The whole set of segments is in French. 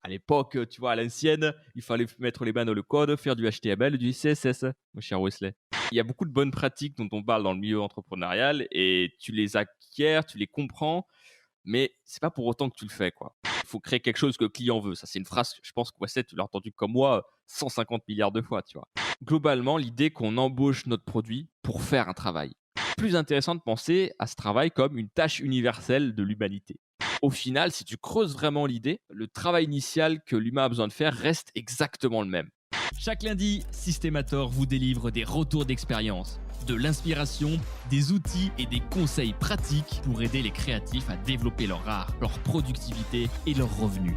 À l'époque, tu vois, à l'ancienne, il fallait mettre les mains dans le code, faire du HTML et du CSS, mon cher Wesley. Il y a beaucoup de bonnes pratiques dont on parle dans le milieu entrepreneurial et tu les acquiers, tu les comprends, mais c'est pas pour autant que tu le fais, quoi. Il faut créer quelque chose que le client veut. Ça, c'est une phrase, je pense que Wesley, tu l'as entendu comme moi 150 milliards de fois, tu vois. Globalement, l'idée qu'on embauche notre produit pour faire un travail. Plus intéressant de penser à ce travail comme une tâche universelle de l'humanité. Au final, si tu creuses vraiment l'idée, le travail initial que l'humain a besoin de faire reste exactement le même. Chaque lundi, Systemator vous délivre des retours d'expérience, de l'inspiration, des outils et des conseils pratiques pour aider les créatifs à développer leur art, leur productivité et leurs revenus.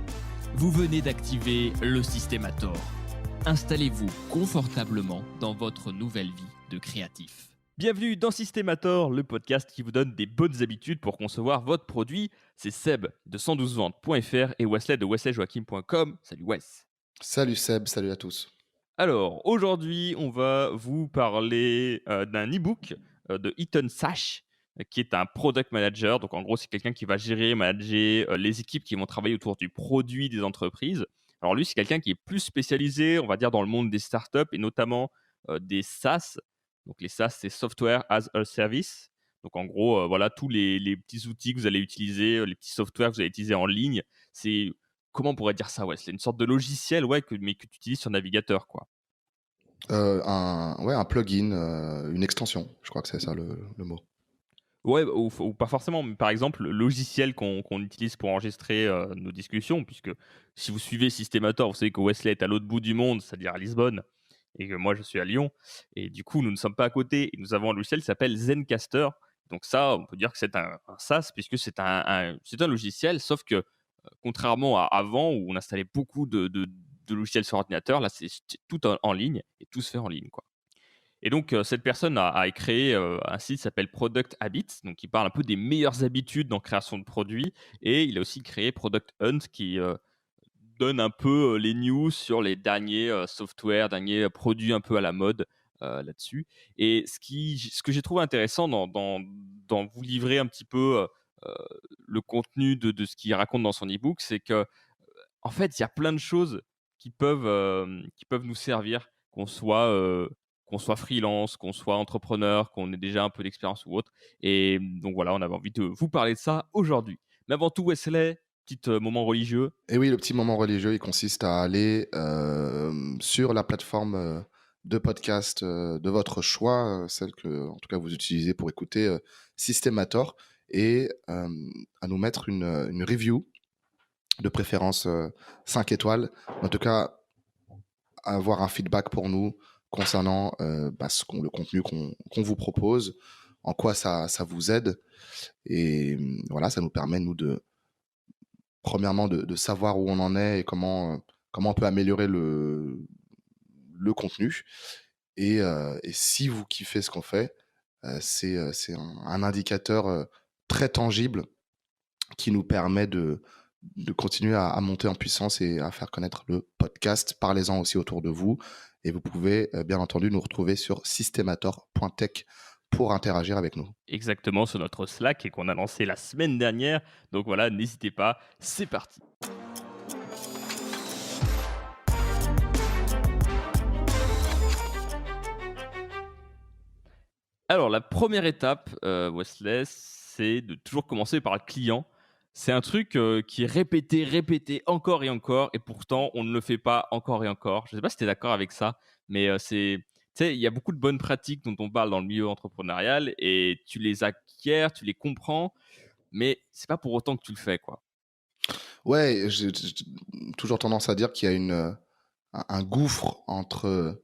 Vous venez d'activer le Systemator. Installez-vous confortablement dans votre nouvelle vie de créatif. Bienvenue dans Systemator, le podcast qui vous donne des bonnes habitudes pour concevoir votre produit. C'est Seb de 112ventes.fr et Wesley de wesleyjoachim.com. Salut Wes. Salut Seb, salut à tous. Alors, aujourd'hui, on va vous parler d'un e-book de Ethan Sash, qui est un product manager. Donc, en gros, c'est quelqu'un qui va gérer, manager les équipes qui vont travailler autour du produit des entreprises. Alors, lui, c'est quelqu'un qui est plus spécialisé, on va dire, dans le monde des startups et notamment des SaaS. Donc, les SaaS, c'est Software as a Service. Donc, en gros, voilà, tous les petits outils que vous allez utiliser, les petits softwares que vous allez utiliser en ligne, c'est comment on pourrait dire ça, ouais? C'est une sorte de logiciel, ouais, mais que tu utilises sur navigateur, quoi. Un plugin, une extension, je crois que c'est ça le mot. Ouais, ou pas forcément, mais par exemple, le logiciel qu'on utilise pour enregistrer nos discussions, puisque si vous suivez Systemator, vous savez que Wesley est à l'autre bout du monde, c'est-à-dire à Lisbonne, et que moi je suis à Lyon, et du coup nous ne sommes pas à côté, et nous avons un logiciel qui s'appelle Zencaster. Donc ça, on peut dire que c'est un SaaS, puisque c'est un logiciel, sauf que contrairement à avant où on installait beaucoup de logiciels sur ordinateur, là c'est tout en ligne, et tout se fait en ligne, quoi. Et donc, cette personne a créé un site qui s'appelle Product Habits, donc qui parle un peu des meilleures habitudes dans création de produits. Et il a aussi créé Product Hunt qui donne un peu les news sur les derniers softwares, derniers produits un peu à la mode là-dessus. Et ce que j'ai trouvé intéressant dans vous livrer un petit peu le contenu de ce qu'il raconte dans son e-book, c'est que en fait, il y a plein de choses qui peuvent nous servir, qu'on soit freelance, qu'on soit entrepreneur, qu'on ait déjà un peu d'expérience ou autre. Et donc voilà, on avait envie de vous parler de ça aujourd'hui. Mais avant tout, Wesley, petit moment religieux. Et oui, le petit moment religieux, il consiste à aller, sur la plateforme, de podcast, de votre choix, celle que, en tout cas, vous utilisez pour écouter, Systemator et à nous mettre une review, de préférence, 5 étoiles. En tout cas, avoir un feedback pour nous concernant, le contenu qu'on vous propose, en quoi ça vous aide et voilà, ça nous permet, nous, premièrement, de savoir où on en est et comment on peut améliorer le contenu et si vous kiffez ce qu'on fait, c'est un indicateur, très tangible qui nous permet de continuer à monter en puissance et à faire connaître le podcast. Parlez-en aussi autour de vous et vous pouvez, bien entendu nous retrouver sur systemator.tech pour interagir avec nous. Exactement, sur notre Slack et qu'on a lancé la semaine dernière. Donc voilà, n'hésitez pas, c'est parti. Alors, la première étape, Wesley, c'est de toujours commencer par le client. C'est un truc, qui est répété, répété encore et encore et pourtant on ne le fait pas encore et encore. Je ne sais pas si tu es d'accord avec ça, mais, tu sais, il y a beaucoup de bonnes pratiques dont on parle dans le milieu entrepreneurial et tu les acquiers, tu les comprends, mais c'est pas pour autant que tu le fais, quoi. Ouais, j'ai toujours tendance à dire qu'il y a un gouffre entre,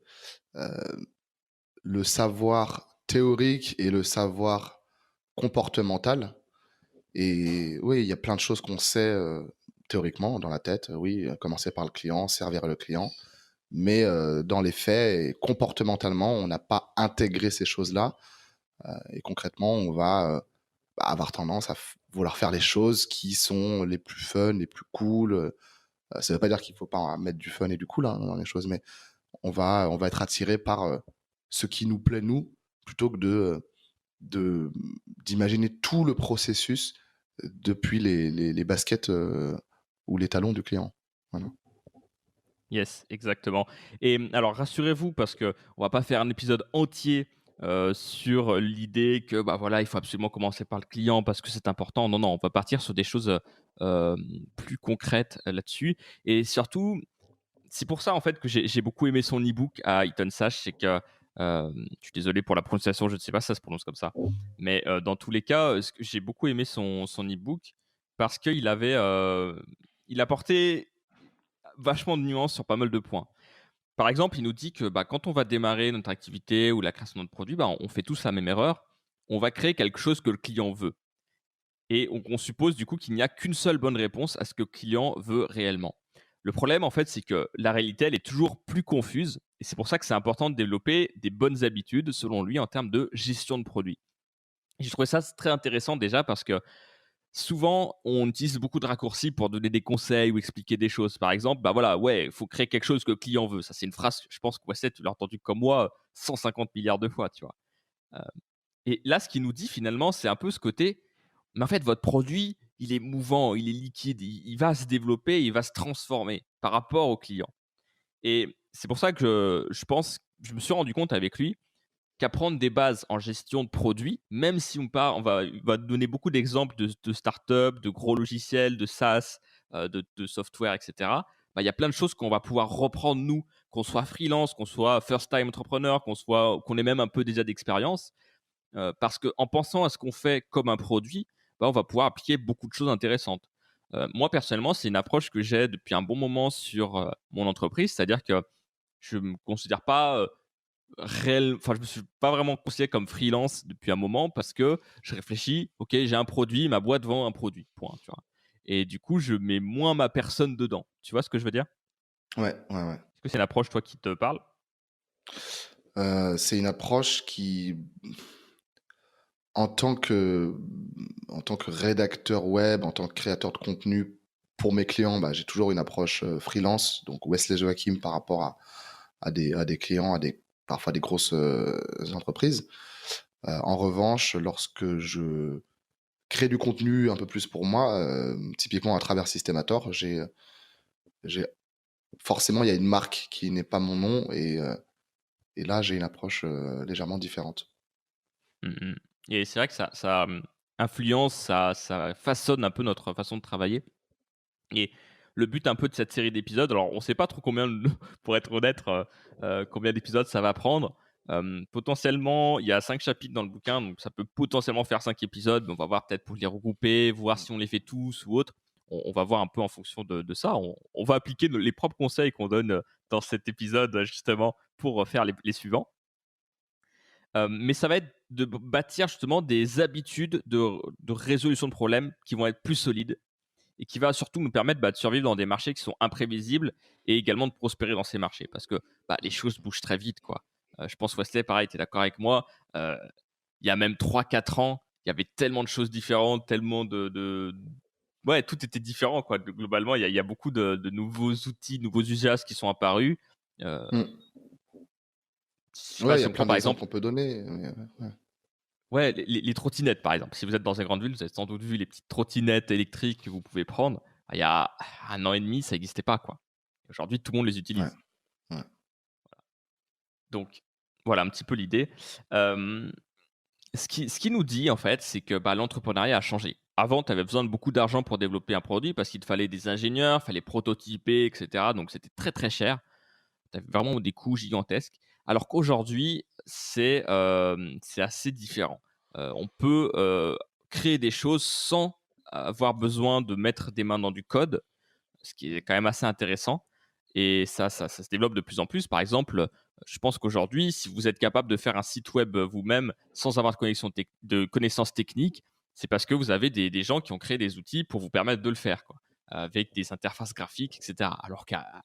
le savoir théorique et le savoir comportemental. Et oui, il y a plein de choses qu'on sait, théoriquement dans la tête, oui, commencer par le client, servir le client. Mais, dans les faits et comportementalement, on n'a pas intégré ces choses-là, et concrètement, on va, avoir tendance à vouloir faire les choses qui sont les plus fun, les plus cool, ça veut pas dire qu'il faut pas mettre du fun et du cool, hein, dans les choses, mais on va être attiré par, ce qui nous plaît nous, plutôt que de d'imaginer tout le processus, depuis les baskets, ou les talons du client. Voilà. Yes, exactement. Et alors rassurez-vous parce que on va pas faire un épisode entier, sur l'idée que, bah, voilà, il faut absolument commencer par le client parce que c'est important. Non, non, on va partir sur des choses, plus concrètes, là-dessus et surtout, c'est pour ça, en fait, que j'ai beaucoup aimé son e-book à Eton Sage. C'est que, je suis désolé pour la prononciation, je ne sais pas si ça se prononce comme ça. Mais, dans tous les cas, ce que j'ai beaucoup aimé son e-book parce il apportait vachement de nuances sur pas mal de points. Par exemple, il nous dit que, bah, quand on va démarrer notre activité ou la création de notre produit, bah, on fait tous la même erreur. On va créer quelque chose que le client veut et on suppose du coup qu'il n'y a qu'une seule bonne réponse à ce que le client veut réellement. Le problème, en fait, c'est que la réalité, elle est toujours plus confuse et c'est pour ça que c'est important de développer des bonnes habitudes, selon lui, en termes de gestion de produit. J'ai trouvé ça très intéressant déjà parce que souvent, on utilise beaucoup de raccourcis pour donner des conseils ou expliquer des choses. Par exemple, bah voilà, ouais, il faut créer quelque chose que le client veut. Ça, c'est une phrase, je pense que Wasset, tu l'as entendu comme moi 150 milliards de fois, tu vois. Euh, et là, ce qu'il nous dit finalement, c'est un peu ce côté, mais en fait, votre produit, il est mouvant, il est liquide, il va se développer, il va se transformer par rapport au client. Et c'est pour ça que je pense, je me suis rendu compte avec lui qu'apprendre des bases en gestion de produits, même si il va donner beaucoup d'exemples de startups, de gros logiciels, de SaaS, de software, etc. Bah, il y a plein de choses qu'on va pouvoir reprendre nous, qu'on soit freelance, qu'on soit first time entrepreneur, qu'on ait même un peu déjà d'expérience, parce qu'en pensant à ce qu'on fait comme un produit, bah, on va pouvoir appliquer beaucoup de choses intéressantes. Moi personnellement, c'est une approche que j'ai depuis un bon moment sur mon entreprise, c'est-à-dire que je me considère pas je me suis pas vraiment considéré comme freelance depuis un moment parce que je réfléchis, ok, j'ai un produit, ma boîte vend un produit, point, tu vois. Et du coup, je mets moins ma personne dedans. Tu vois ce que je veux dire? Ouais, ouais, ouais. Est-ce que c'est une approche, toi, qui te parle? C'est une approche qui, en tant que, en tant que rédacteur web, en tant que créateur de contenu pour mes clients, bah, j'ai toujours une approche freelance, donc Wesley Joachim par rapport à des clients, parfois des grosses entreprises. En revanche, lorsque je crée du contenu un peu plus pour moi, typiquement à travers Systemator, j'ai forcément, il y a une marque qui n'est pas mon nom et là, j'ai une approche légèrement différente. Mm, mm. Et c'est vrai que influence, ça façonne un peu notre façon de travailler. Et le but un peu de cette série d'épisodes, alors on ne sait pas trop pour être honnête, combien d'épisodes ça va prendre. Potentiellement, il y a 5 chapitres dans le bouquin, donc ça peut potentiellement faire 5 épisodes, mais on va voir peut-être pour les regrouper, voir si on les fait tous ou autre. On va voir un peu en fonction de ça. On va appliquer les propres conseils qu'on donne dans cet épisode, justement, pour faire les suivants. Mais ça va être de bâtir justement des habitudes de résolution de problèmes qui vont être plus solides et qui va surtout nous permettre, bah, de survivre dans des marchés qui sont imprévisibles et également de prospérer dans ces marchés parce que, bah, les choses bougent très vite, quoi. Je pense Wesley, pareil, tu es d'accord avec moi, il y a même 3 4 ans, il y avait tellement de choses différentes, tellement de ouais, tout était différent, quoi. Globalement, il y a beaucoup de nouveaux outils, de nouveaux usages qui sont apparus. Heu, Mmh. je sais pas Ouais, il y si a on prend plein par d'exemples exemple, qu'on peut donner, mais ouais. ouais, les trottinettes, par exemple. Si vous êtes dans une grande ville, vous avez sans doute vu les petites trottinettes électriques que vous pouvez prendre. Il y a 1 an et demi, ça n'existait pas, quoi. Aujourd'hui, tout le monde les Ouais, utilise. ouais. Donc, voilà un petit peu l'idée. Hem, ce qui nous dit, en fait, c'est que, bah, l'entrepreneuriat a changé. Avant, tu avais besoin de beaucoup d'argent pour développer un produit parce qu'il te fallait des ingénieurs, il fallait prototyper, et cetera. Donc, c'était très, très cher. Tu avais vraiment des coûts gigantesques. Alors qu'aujourd'hui, c'est assez différent. On peut, créer des choses sans avoir besoin de mettre des mains dans du code, ce qui est quand même assez intéressant et ça se développe de plus en plus. Par exemple, je pense qu'aujourd'hui, si vous êtes capable de faire un site web, vous-même sans avoir de connaissances techniques, c'est parce que vous avez des gens qui ont créé des outils pour vous permettre de le faire, quoi, avec des interfaces graphiques et cetera. Alors qu'à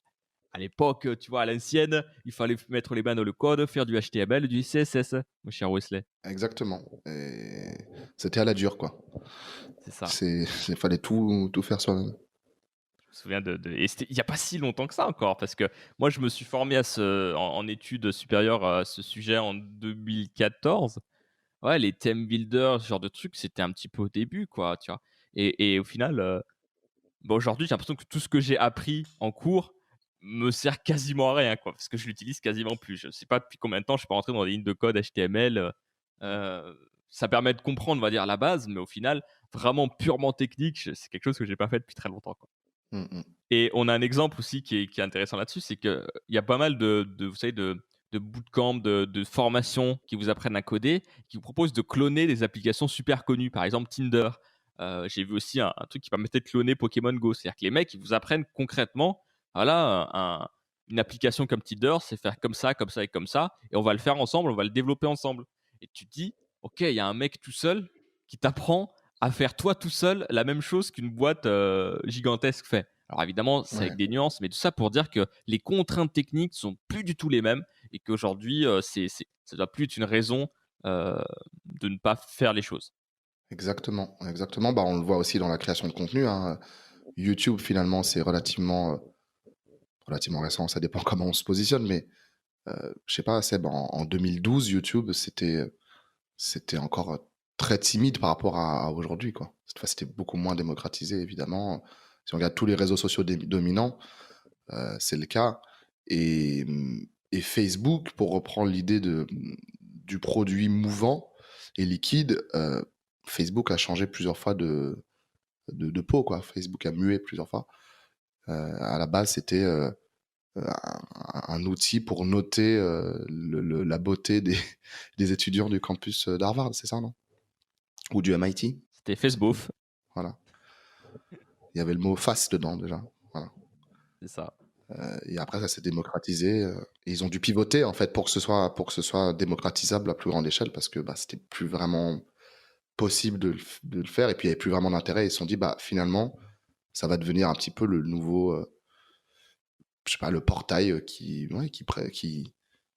l'époque, tu vois, à l'ancienne, il fallait mettre les mains dans le code, faire du HTML, du CSS, mon cher Wesley. Exactement et c'était à la dure, quoi. C'est ça. Il fallait tout faire soi-même. Je me souviens et c'était il y a pas si longtemps que ça encore, parce que moi, je me suis formé en études supérieures à ce sujet en 2014. Ouais, les theme builders, ce genre de trucs, c'était un petit peu au début, quoi, tu vois? Et au final, bah, aujourd'hui, j'ai l'impression que tout ce que j'ai appris en cours me sert quasiment à rien, quoi, parce que je l'utilise quasiment plus. Je sais pas depuis combien de temps je suis pas rentré dans des lignes de code HTML. Ça permet de comprendre, on va dire, la base, mais au final, vraiment purement technique, c'est quelque chose que j'ai pas fait depuis très longtemps, quoi. Mmh mh. Et on a un exemple aussi qui est intéressant là-dessus, c'est qu'il y a pas mal vous savez, de bootcamps, de formations qui vous apprennent à coder, qui vous proposent de cloner des applications super connues, par exemple Tinder. J'ai vu aussi un truc qui permettait de cloner Pokémon Go. C'est-à-dire que les mecs, ils vous apprennent concrètement, voilà, une application comme Tinder, c'est faire comme ça, comme ça et comme ça, et on va le faire ensemble, on va le développer ensemble. Et tu te dis, ok, il y a un mec tout seul qui t'apprend à faire toi tout seul la même chose qu'une boîte gigantesque fait. Alors évidemment, c'est avec Ouais, des nuances, mais tout ça pour dire que les contraintes techniques sont plus du tout les mêmes et qu'aujourd'hui, ça doit plus être une raison de ne pas faire les choses. exactement, exactement. Bah, on le voit aussi dans la création de contenu, hein. YouTube, finalement, c'est relativement récent, ça dépend comment on se positionne, mais je sais pas, Seb, en 2012, YouTube, c'était encore, très timide par rapport à aujourd'hui, quoi. Cette fois, c'était beaucoup moins démocratisé, évidemment. Si on regarde tous les réseaux sociaux dominants, c'est le cas. Et Facebook, pour reprendre l'idée du produit mouvant et liquide, Facebook a changé plusieurs fois de peau, quoi. Facebook a mué plusieurs fois. À la base, c'était, un outil pour noter, la beauté des des étudiants du campus, d'Harvard, c'est ça, non? Ou du MIT? C'était Je sais plus. Facebook, Voilà. Il y avait le mot face dedans déjà. Voilà. c'est ça. Et après ça s'est démocratisé, et ils ont dû pivoter en fait pour que ce soit démocratisable à plus grande échelle parce que, bah, c'était plus vraiment possible de le faire et puis il y avait plus vraiment d'intérêt. Ils se sont dit: «Bah, finalement, ça va devenir un petit peu le nouveau, je sais pas, le portail, qui ouais, qui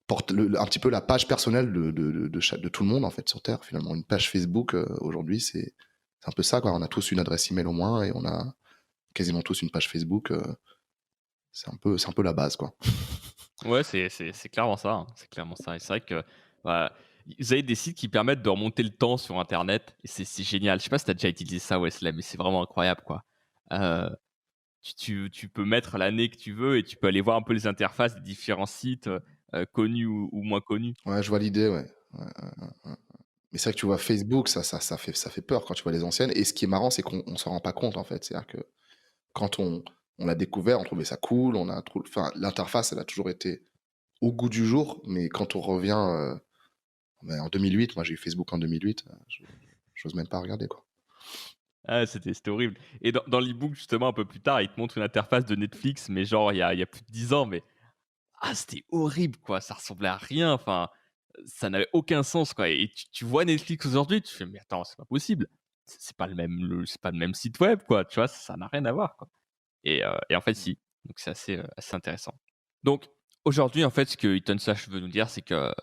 porte un petit peu la page personnelle de tout le monde en fait sur terre finalement». Une page Facebook, aujourd'hui c'est un peu ça quoi. On a tous une adresse email au moins et on a quasiment tous une page Facebook, c'est un peu la base quoi. Ouais, c'est clairement ça, hein, c'est clairement ça et c'est vrai que, bah, vous avez des sites qui permettent de remonter le temps sur internet et c'est génial. Je sais pas si tu as déjà utilisé ça, Wesley, mais c'est vraiment incroyable, quoi. Heu, tu peux mettre l'année que tu veux et tu peux aller voir un peu les interfaces des différents sites, connus ou moins connus. Ouais, je vois l'idée, ouais. Ouais, ouais, ouais, ouais. Mais c'est vrai que tu vois Facebook, ça fait peur quand tu vois les anciennes et ce qui est marrant, c'est qu'on s'en rend pas compte en fait. C'est-à-dire que quand on l'a découvert, on trouvait ça cool, on a trou enfin l'interface, elle a toujours été au goût du jour, mais quand on revient, bah, en 2008, moi j'ai eu Facebook en 2008, j'ose même pas regarder quoi. Ah, c'était horrible et dans l'e-book, justement, un peu plus tard, il te montre une interface de Netflix, mais genre il y a plus de 10 ans, mais c'était horrible, quoi, ça ressemblait à rien, enfin, ça n'avait aucun sens, quoi et tu vois Netflix aujourd'hui, tu fais: «Mais attends, c'est pas possible, c'est pas le même site web, quoi», tu vois? Ça n'a rien à voir, quoi et en fait, si, donc c'est assez intéressant. Donc aujourd'hui, en fait, ce que Eaton Slash veut nous dire, c'est que,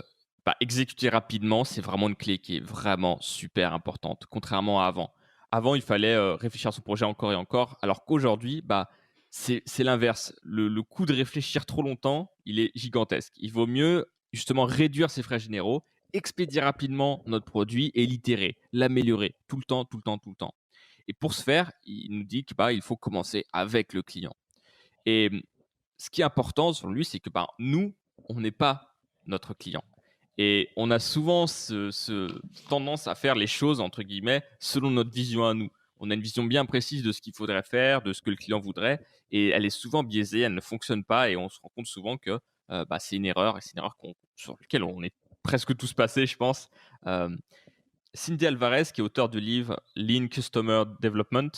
bah, exécuter rapidement, c'est vraiment une clé qui est vraiment super importante, contrairement à avant. Avant, il fallait, réfléchir à son projet encore et encore, alors qu'aujourd'hui, bah, c'est l'inverse. Le coût de réfléchir trop longtemps, il est gigantesque. Il vaut mieux, justement, réduire ses frais généraux, expédier rapidement notre produit et l'itérer, l'améliorer tout le temps, tout le temps, tout le temps et pour ce faire, il nous dit que, bah, il faut commencer avec le client et ce qui est important selon lui, c'est que, ben, nous, on n'est pas notre client et on a souvent tendance à faire les choses, entre guillemets, selon notre vision à nous. On a une vision bien précise de ce qu'il faudrait faire, de ce que le client voudrait et elle est souvent biaisée, elle ne fonctionne pas et on se rend compte souvent que, bah, c'est une erreur et c'est une erreur sur laquelle on est presque tous passés, je pense. Hem, Cindy Alvarez, qui est auteur du livre Lean Customer Development,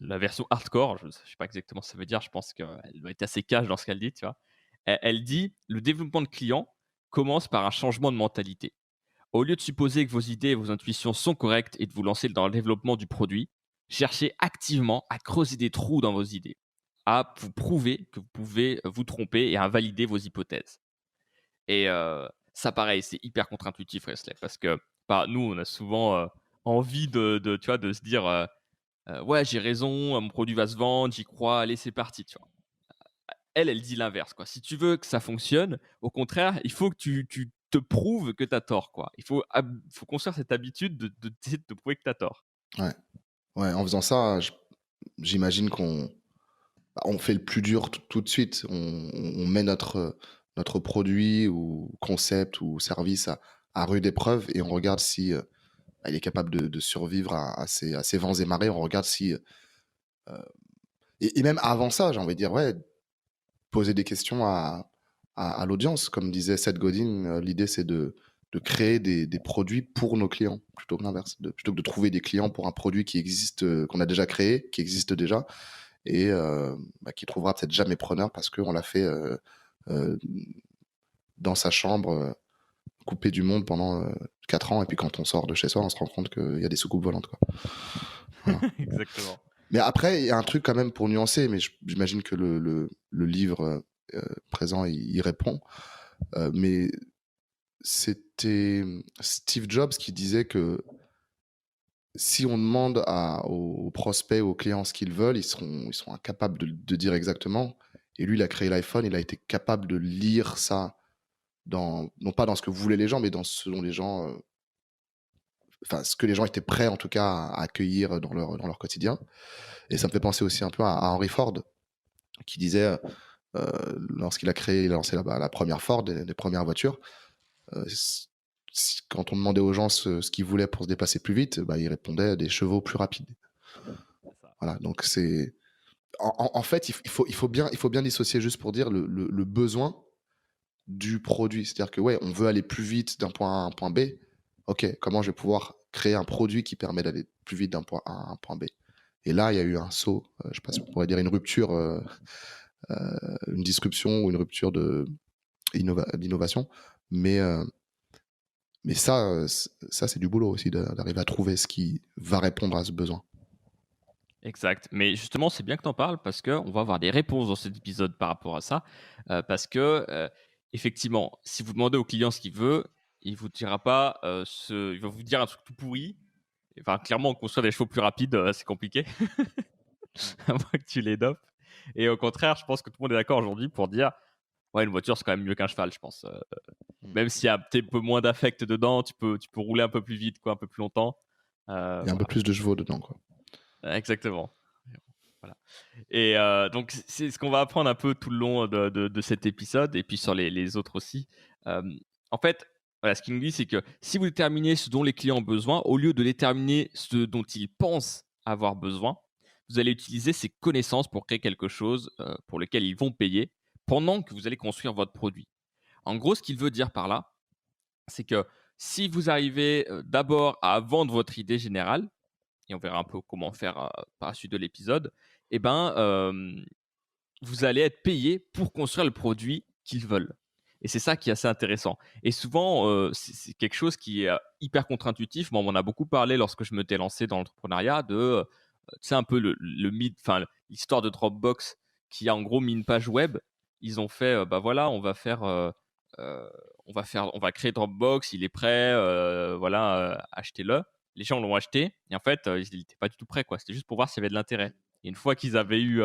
la version hardcore, je ne sais pas exactement ce que ça veut dire, je pense qu'elle doit être assez cash dans ce qu'elle dit, tu vois. Elle dit: «Le développement de clients commence par un changement de mentalité. Au lieu de supposer que vos idées et vos intuitions sont correctes et de vous lancer dans le développement du produit, cherchez activement à creuser des trous dans vos idées, à vous prouver que vous pouvez vous tromper et à valider vos hypothèses». Et ça pareil, c'est hyper contre-intuitif Wesley parce que, bah, nous, on a souvent, envie de tu vois, de se dire, «Ouais, j'ai raison, mon produit va se vendre, j'y crois, allez, c'est parti», tu vois? Elle dit l'inverse, quoi. Si tu veux que ça fonctionne, au contraire, il faut que tu te prouves que tu as tort, quoi. Il faut construire cette habitude d'essayer de te prouver que tu as tort. Ouais, ouais, en faisant ça, j'imagine qu'on bah, on fait le plus dur tout de suite. On met notre produit ou concept ou service à rude épreuve et on regarde si, bah, il est capable de survivre à ces vents et marées. On regarde si, et même avant ça, j'ai envie de dire, ouais, poser des questions à l'audience. Comme disait Seth Godin, l'idée, c'est de créer des produits pour nos clients, plutôt que l'inverse. Plutôt que de trouver des clients pour un produit qui existe, qu'on a déjà créé, qui existe déjà, et bah, qui trouvera peut-être jamais preneur parce qu'on l'a fait euh, dans sa chambre, coupé du monde pendant 4 ans. Et puis quand on sort de chez soi, on se rend compte qu'il y a des soucoupes volantes, quoi. Voilà. Exactement. Mais après, il y a un truc quand même pour nuancer, mais j'imagine que le livre présent y répond. Mais c'était Steve Jobs qui disait que si on demande aux prospects, aux clients ce qu'ils veulent, ils sont incapables de dire exactement. Et lui, il a créé l'iPhone, il a été capable de lire ça, non pas dans ce que voulaient les gens, mais dans ce dont les gens, enfin, ce que les gens étaient prêts en tout cas à accueillir dans leur quotidien. Et ça me fait penser aussi un peu à Henry Ford, qui disait, lorsqu'il a créé, il a lancé la première Ford, les premières voitures, quand on demandait aux gens ce qu'ils voulaient pour se déplacer plus vite, bah, ils répondaient des chevaux plus rapides. C'est ça. Voilà, donc c'est. En fait, il faut bien dissocier, juste pour dire, le besoin du produit. C'est-à-dire que, ouais, on veut aller plus vite d'un point A à un point B. Ok, comment je vais pouvoir créer un produit qui permet d'aller plus vite d'un point A à un point B? Et là, il y a eu un saut, je ne sais pas si on pourrait dire une rupture, une disruption ou une rupture d'innovation. Mais, ça, c'est du boulot aussi, d'arriver à trouver ce qui va répondre à ce besoin. Exact. Mais justement, c'est bien que tu en parles parce qu'on va avoir des réponses dans cet épisode par rapport à ça. Parce que, effectivement, si vous demandez au client ce qu'il veut, il vous dira pas, il va vous dire un truc tout pourri. Enfin, clairement, construire des chevaux plus rapides, c'est compliqué, à moins que tu les dopes. Et au contraire, je pense que tout le monde est d'accord aujourd'hui pour dire, ouais, une voiture, c'est quand même mieux qu'un cheval, je pense. Mm. Même s'il y a peut-être un peu moins d'affect dedans, tu peux rouler un peu plus vite, quoi, un peu plus longtemps. Il y a un peu Voilà. plus de chevaux dedans, quoi. Exactement. Voilà. Et donc, c'est ce qu'on va apprendre un peu tout le long de cet épisode et puis sur les autres aussi. Euh, En fait, voilà, ce qu'il nous dit, c'est que si vous déterminez ce dont les clients ont besoin, au lieu de déterminer ce dont ils pensent avoir besoin, vous allez utiliser ces connaissances pour créer quelque chose pour lequel ils vont payer pendant que vous allez construire votre produit. En gros, ce qu'il veut dire par là, c'est que si vous arrivez d'abord à vendre votre idée générale, et on verra un peu comment faire par la suite de l'épisode, eh ben, vous allez être payé pour construire le produit qu'ils veulent. Et c'est ça qui est assez intéressant. Et souvent, c'est quelque chose qui est hyper contre-intuitif. Moi, on m'en a beaucoup parlé lorsque je m'étais lancé dans l'entrepreneuriat de, tu sais, un peu le mythe, enfin, l'histoire de Dropbox qui a en gros mis une page web. Ils ont fait, bah voilà, euh, on va créer Dropbox, il est prêt, voilà, achetez-le. Les gens l'ont acheté et en fait, ils n'étaient pas du tout prêts, quoi. C'était juste pour voir s'il y avait de l'intérêt. Et une fois qu'ils avaient eu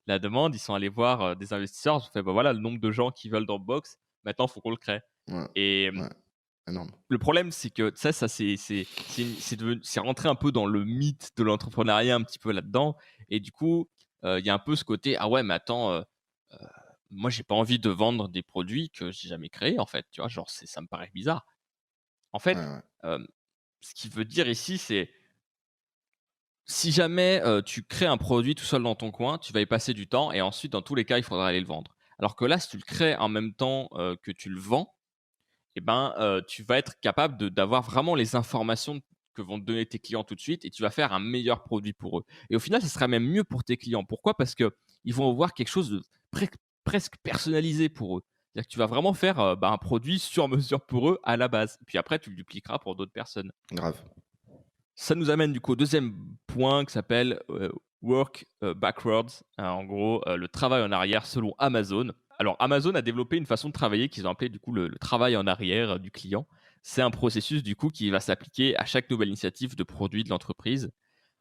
la demande, ils sont allés voir des investisseurs, ils ont fait bah voilà le nombre de gens qui veulent Dropbox, maintenant il faut qu'on le crée. Ouais, Et ouais, énorme. le problème, c'est que ça c'est rentré un peu dans le mythe de l'entrepreneuriat un petit peu là-dedans. Et du coup, il y a un peu ce côté ah ouais, mais attends, euh, moi j'ai pas envie de vendre des produits que j'ai jamais créés en fait, tu vois, genre ça me paraît bizarre. En Ouais, fait, ouais. euh, ce qu'il veut dire ici, c'est si jamais, tu crées un produit tout seul dans ton coin, tu vas y passer du temps et ensuite, dans tous les cas, il faudra aller le vendre. Alors que là, si tu le crées en même temps, que tu le vends, et ben, tu vas être capable d'avoir vraiment les informations que vont te donner tes clients tout de suite et tu vas faire un meilleur produit pour eux. Et au final, ce sera même mieux pour tes clients. Pourquoi? Parce qu'ils vont avoir quelque chose de presque personnalisé pour eux. C'est-à-dire que tu vas vraiment faire, bah, un produit sur mesure pour eux à la base. Puis après, tu le dupliqueras pour d'autres personnes. Grave. Ça nous amène du coup au deuxième point qui s'appelle work backwards. En gros, le travail en arrière selon Amazon. Alors Amazon a développé une façon de travailler qu'ils ont appelé du coup le travail en arrière du client. C'est un processus du coup qui va s'appliquer à chaque nouvelle initiative de produit de l'entreprise.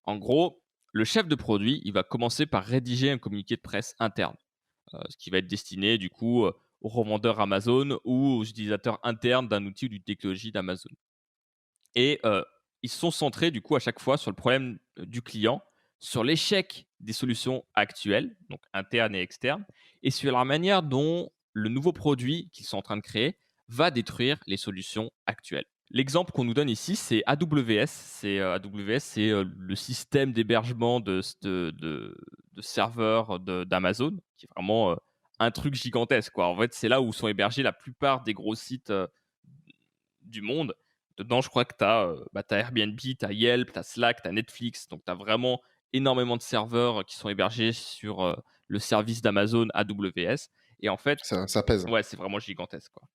En gros, le chef de produit, il va commencer par rédiger un communiqué de presse interne, ce qui va être destiné du coup aux revendeurs Amazon ou aux utilisateurs internes d'un outil ou d'une technologie d'Amazon. Et ils sont centrés du coup à chaque fois sur le problème du client, sur l'échec des solutions actuelles, donc internes et externes, et sur la manière dont le nouveau produit qu'ils sont en train de créer va détruire les solutions actuelles. L'exemple qu'on nous donne ici, c'est AWS. AWS, c'est le système d'hébergement de serveurs d'Amazon, qui est vraiment un truc gigantesque, quoi. En fait, c'est là où sont hébergés la plupart des gros sites du monde. Dedans, je crois que tu as, Airbnb, tu as Yelp, tu as Slack, tu as Netflix. Donc, tu as vraiment énormément de serveurs qui sont hébergés sur le service d'Amazon AWS. Et en fait, Ça pèse. ouais, c'est vraiment gigantesque, quoi.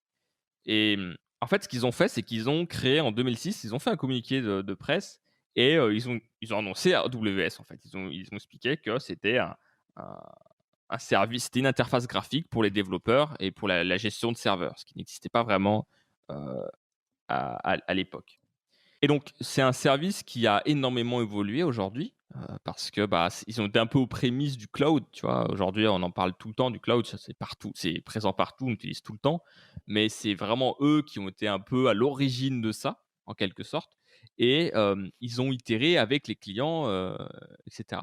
Et en fait, ce qu'ils ont fait, c'est qu'ils ont créé en 2006, ils ont fait un communiqué de presse et ils ont annoncé à AWS, en fait. Ils ont expliqué que c'était un, un service, c'était une interface graphique pour les développeurs et pour la gestion de serveurs, ce qui n'existait pas vraiment euh, à l'époque. Et donc, c'est un service qui a énormément évolué aujourd'hui parce que ils ont été un peu aux prémices du cloud. Tu vois, aujourd'hui, on en parle tout le temps du cloud, ça c'est partout, c'est présent partout, on l'utilise tout le temps. Mais c'est vraiment eux qui ont été un peu à l'origine de ça, en quelque sorte. Et ils ont itéré avec les clients, etc.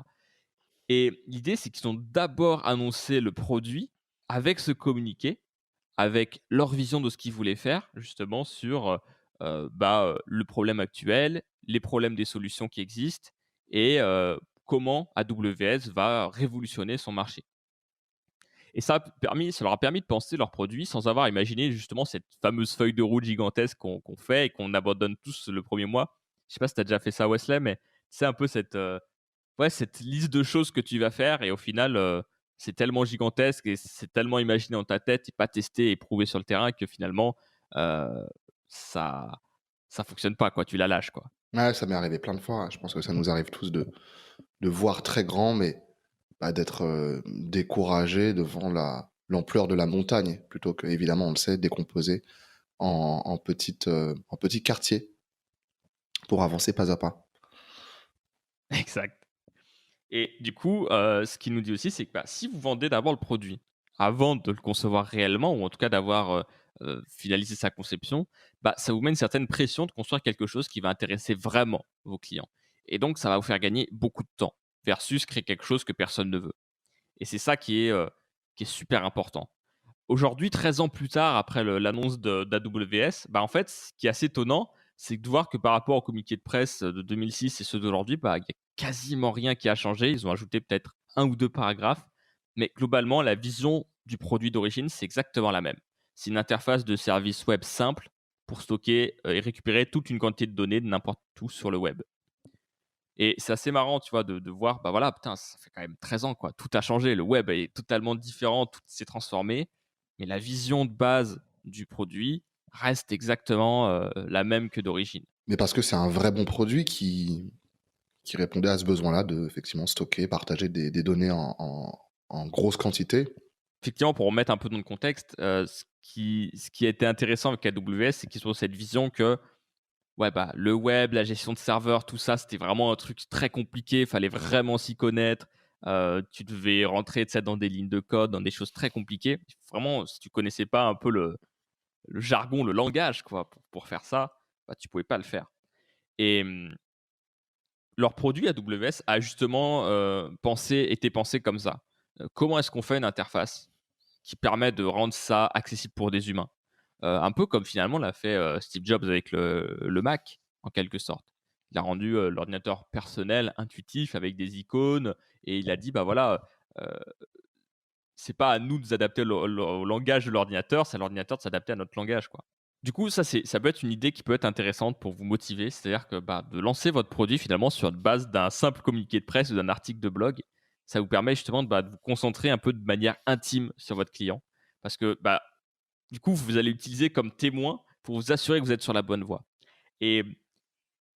Et l'idée, c'est qu'ils ont d'abord annoncé le produit avec ce communiqué, avec leur vision de ce qu'ils voulaient faire, justement sur le problème actuel, les problèmes des solutions qui existent et comment AWS va révolutionner son marché. Et ça leur a permis de penser leurs produits sans avoir imaginé justement cette fameuse feuille de route gigantesque qu'on fait et qu'on abandonne tous le premier mois. Je sais pas si tu as déjà fait ça, Wesley, mais c'est un peu cette liste de choses que tu vas faire et au final, c'est tellement gigantesque et c'est tellement imaginé dans ta tête et pas testé et prouvé sur le terrain que finalement, heu, ça ça fonctionne pas, quoi. Tu la lâches, quoi. Ouais, ça m'est arrivé plein de fois, hein. Je pense que ça nous arrive tous de voir très grand, mais d'être découragé devant l'ampleur de la montagne, plutôt que, évidemment, on le sait, décomposer en petits quartiers pour avancer pas à pas. Exact. Et du coup, ce qu'il nous dit aussi, c'est que, si vous vendez d'abord le produit, avant de le concevoir réellement ou en tout cas d'avoir, finalisé sa conception, ça vous met une certaine pression de construire quelque chose qui va intéresser vraiment vos clients. Et donc ça va vous faire gagner beaucoup de temps versus créer quelque chose que personne ne veut. Et c'est ça qui est super important. Aujourd'hui, 13 ans plus tard, après l'annonce d'AWS, en fait, ce qui est assez étonnant, c'est de voir que par rapport au communiqué de presse de 2006 et ceux d'aujourd'hui, il y a quasiment rien qui a changé. Ils ont ajouté peut-être un ou deux paragraphes, mais globalement, la vision du produit d'origine, c'est exactement la même. C'est une interface de service web simple pour stocker et récupérer toute une quantité de données de n'importe où sur le web. Et c'est assez marrant, tu vois, de voir, voilà, putain, ça fait quand même 13 ans, quoi. Tout a changé. Le web est totalement différent, tout s'est transformé. Mais la vision de base du produit reste exactement la même que d'origine. Mais parce que c'est un vrai bon produit qui répondait à ce besoin-là de, effectivement, stocker, partager des données en grosse quantité. Effectivement, pour remettre un peu dans le contexte, ce qui a été intéressant avec AWS, c'est qu'ils ont cette vision que ouais, le web, la gestion de serveurs, tout ça, c'était vraiment un truc très compliqué. Il fallait vraiment s'y connaître. Tu devais rentrer, tu sais, dans des lignes de code, dans des choses très compliquées. Vraiment, si tu connaissais pas un peu le jargon, le langage, quoi, pour faire ça, tu pouvais pas le faire. Et leur produit AWS a justement été pensé comme ça. Comment est-ce qu'on fait une interface qui permet de rendre ça accessible pour des humains? Un peu comme finalement l'a fait Steve Jobs avec le Mac, en quelque sorte. Il a rendu l'ordinateur personnel, intuitif, avec des icônes, et il a dit, voilà, heu, c'est pas à nous de nous adapter au langage de l'ordinateur, c'est à l'ordinateur de s'adapter à notre langage, quoi. Du coup, ça peut être une idée qui peut être intéressante pour vous motiver, c'est-à-dire que, de lancer votre produit finalement sur la base d'un simple communiqué de presse ou d'un article de blog. Ça vous permet justement de vous concentrer un peu de manière intime sur votre client parce que, du coup, vous allez l'utiliser comme témoin pour vous assurer que vous êtes sur la bonne voie. Et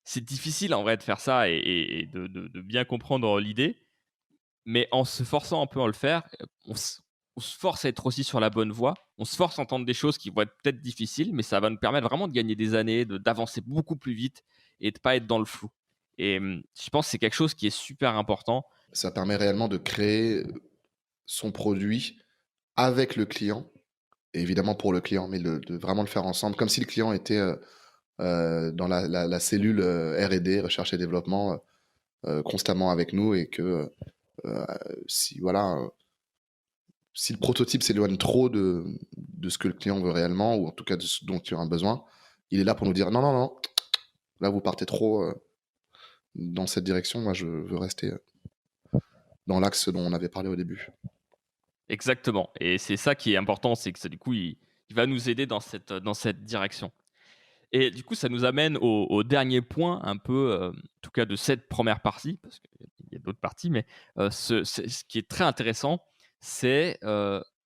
c'est difficile en vrai de faire ça et de bien comprendre l'idée, mais en se forçant un peu à le faire, on se force à être aussi sur la bonne voie. On se force à entendre des choses qui vont être peut-être difficiles, mais ça va nous permettre vraiment de gagner des années, d'avancer beaucoup plus vite et de pas être dans le flou. Et je pense que c'est quelque chose qui est super important. Ça permet réellement de créer son produit avec le client, et évidemment pour le client, mais de vraiment le faire ensemble, comme si le client était dans la cellule R&D, recherche et développement, constamment avec nous et que euh, si, voilà, si le prototype s'éloigne trop de ce que le client veut réellement, ou en tout cas de ce dont il aura besoin, il est là pour nous dire non, non, non, là vous partez trop dans cette direction, moi je veux rester dans l'axe dont on avait parlé au début. Exactement. Et c'est ça qui est important, c'est que ça, du coup, il va nous aider dans cette direction. Et du coup, ça nous amène au dernier point, un peu, en tout cas de cette première partie, parce qu'il y a d'autres parties, mais ce qui est très intéressant, c'est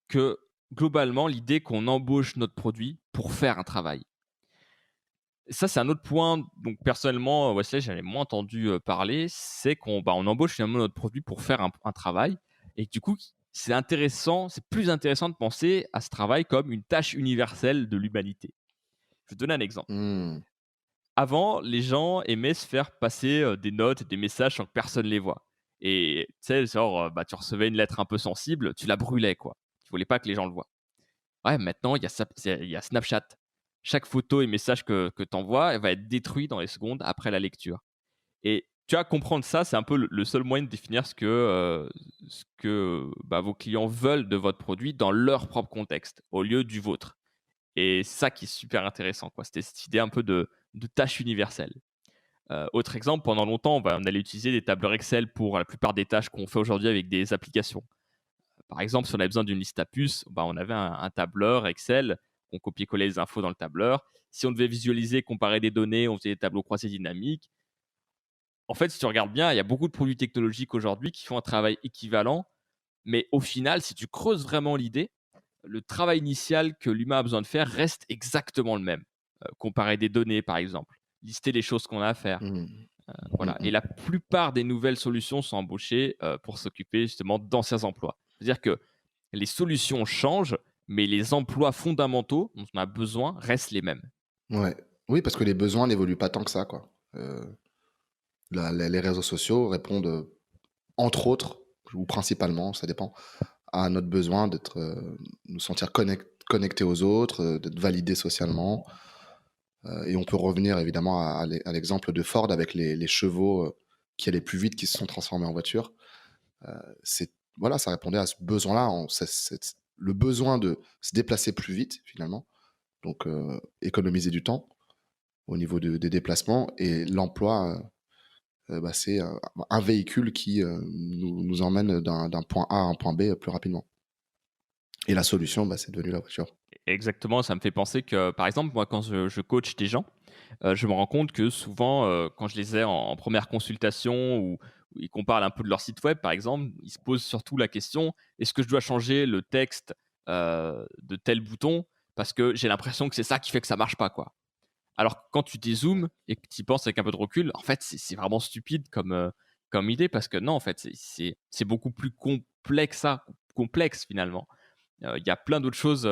que globalement, l'idée qu'on embauche notre produit pour faire un travail. Et ça, c'est un autre point. Donc, personnellement, Wesley, j'en ai moins entendu parler. C'est qu'on on embauche finalement notre produit pour faire un travail. Et du coup, c'est intéressant, c'est plus intéressant de penser à ce travail comme une tâche universelle de l'humanité. Je vais te donner un exemple. Hmm. Avant, les gens aimaient se faire passer des notes, des messages sans que personne les voit. Et tu sais, genre, tu recevais une lettre un peu sensible, tu la brûlais, quoi. Tu voulais pas que les gens le voient. Ouais, maintenant, il y a Snapchat. Chaque photo et message que tu envoies, elle va être détruite dans les secondes après la lecture. Et tu vois, comprendre ça, c'est un peu le seul moyen de définir ce que vos clients veulent de votre produit dans leur propre contexte, au lieu du vôtre. Et c'est ça qui est super intéressant, quoi. C'était cette idée un peu de tâche universelle. Autre exemple, pendant longtemps, on allait utiliser des tableurs Excel pour la plupart des tâches qu'on fait aujourd'hui avec des applications. Par exemple, si on avait besoin d'une liste à puces, on avait un tableur Excel, on copiait-collait les infos dans le tableur. Si on devait visualiser, comparer des données, on faisait des tableaux croisés dynamiques. En fait, si tu regardes bien, il y a beaucoup de produits technologiques aujourd'hui qui font un travail équivalent, mais au final, si tu creuses vraiment l'idée, le travail initial que l'humain a besoin de faire reste exactement le même. Comparer des données, par exemple, lister les choses qu'on a à faire. Hmm. Hmm, Voilà. Et hmm. la plupart des nouvelles solutions sont embauchées pour s'occuper justement d'anciens emplois. C'est-à-dire que les solutions changent, mais les emplois fondamentaux dont on a besoin restent les mêmes. Ouais. Oui, parce que les besoins n'évoluent pas tant que ça, quoi. Les réseaux sociaux répondent, entre autres, ou principalement, ça dépend, à notre besoin d'être, nous sentir connectés aux autres, d'être validés socialement. Et on peut revenir évidemment à l'exemple de Ford avec les chevaux qui allaient plus vite, qui se sont transformés en voitures. Voilà, ça répondait à ce besoin-là, le besoin de se déplacer plus vite finalement, donc économiser du temps au niveau des déplacements et l'emploi. C'est un véhicule qui nous emmène d'un point A à un point B plus rapidement. Et la solution, c'est devenu la voiture. Exactement, ça me fait penser que, par exemple, moi, quand je coach des gens, je me rends compte que souvent, quand je les ai en première consultation ou qu'on parle un peu de leur site web, par exemple, ils se posent surtout la question: «Est-ce que je dois changer le texte, de tel bouton? Parce que j'ai l'impression que c'est ça qui fait que ça marche pas, quoi». Alors que quand tu dézoomes et que tu y penses avec un peu de recul, en fait, c'est vraiment stupide comme idée parce que non, en fait, c'est beaucoup plus complexe finalement. Il y a plein d'autres choses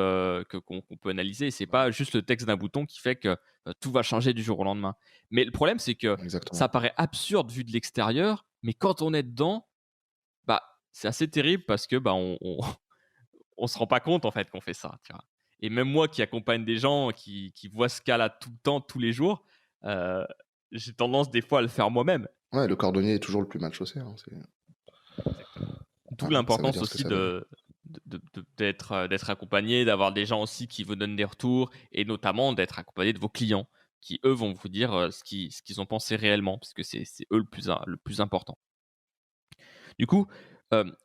qu'on peut analyser. Et c'est pas juste le texte d'un bouton qui fait que tout va changer du jour au lendemain. Mais le problème, c'est que Exactement. ça paraît absurde vu de l'extérieur, mais quand on est dedans, bah, c'est assez terrible parce que on se rend pas compte en fait qu'on fait ça. Tu vois. Et même moi qui accompagne des gens qui voient ce cas-là tout le temps, tous les jours, euh, j'ai tendance des fois à le faire moi-même. Ouais, le cordonnier est toujours le plus mal chaussé, hein, Exactement. D'où ouais, ça veut l'importance dire ce que aussi ça veut dire. d'être accompagné, d'avoir des gens aussi qui vous donnent des retours et notamment d'être accompagné de vos clients qui, eux, vont vous dire ce qu'ils ont pensé réellement parce que c'est eux le plus important. Du coup,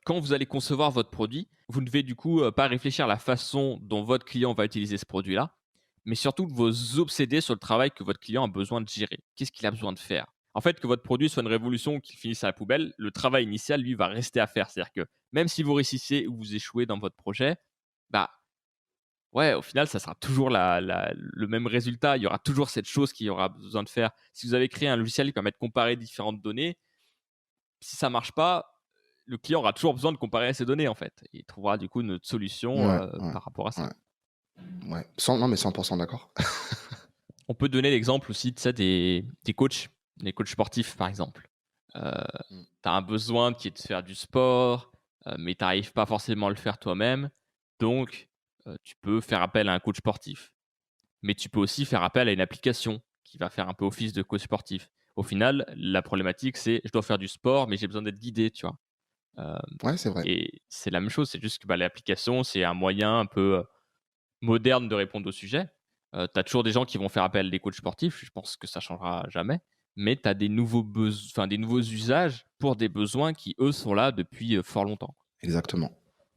quand vous allez concevoir votre produit, vous ne devez du coup pas réfléchir à la façon dont votre client va utiliser ce produit-là, mais surtout de vous obséder sur le travail que votre client a besoin de gérer. Qu'est-ce qu'il a besoin de faire? En fait, que votre produit soit une révolution ou qu'il finisse à la poubelle, le travail initial, lui, va rester à faire. C'est-à-dire que même si vous réussissez ou vous échouez dans votre projet, bah ouais, au final, ça sera toujours le même résultat. Il y aura toujours cette chose qu'il y aura besoin de faire. Si vous avez créé un logiciel qui permet de comparer différentes données, si ça marche pas, le client aura toujours besoin de comparer ces données en fait. Il trouvera du coup une autre solution Ouais, ouais, par rapport à ça. ouais, ouais. Non, mais 100% d'accord. On peut donner l'exemple aussi tu sais, des coachs sportifs par exemple. Euh, Mm. tu as un besoin qui est de faire du sport, mais tu n'arrives pas forcément à le faire toi-même. Donc, tu peux faire appel à un coach sportif. Mais tu peux aussi faire appel à une application qui va faire un peu office de coach sportif. Au final, la problématique, c'est je dois faire du sport, mais j'ai besoin d'être guidé, tu vois. Euh, Ouais, c'est vrai. et c'est la même chose, c'est juste que bah, l'application, c'est un moyen un peu moderne de répondre au sujet. Tu as toujours des gens qui vont faire appel à des coachs sportifs, je pense que ça changera jamais, mais tu as des nouveaux usages pour des besoins qui, eux, sont là depuis fort longtemps. Exactement.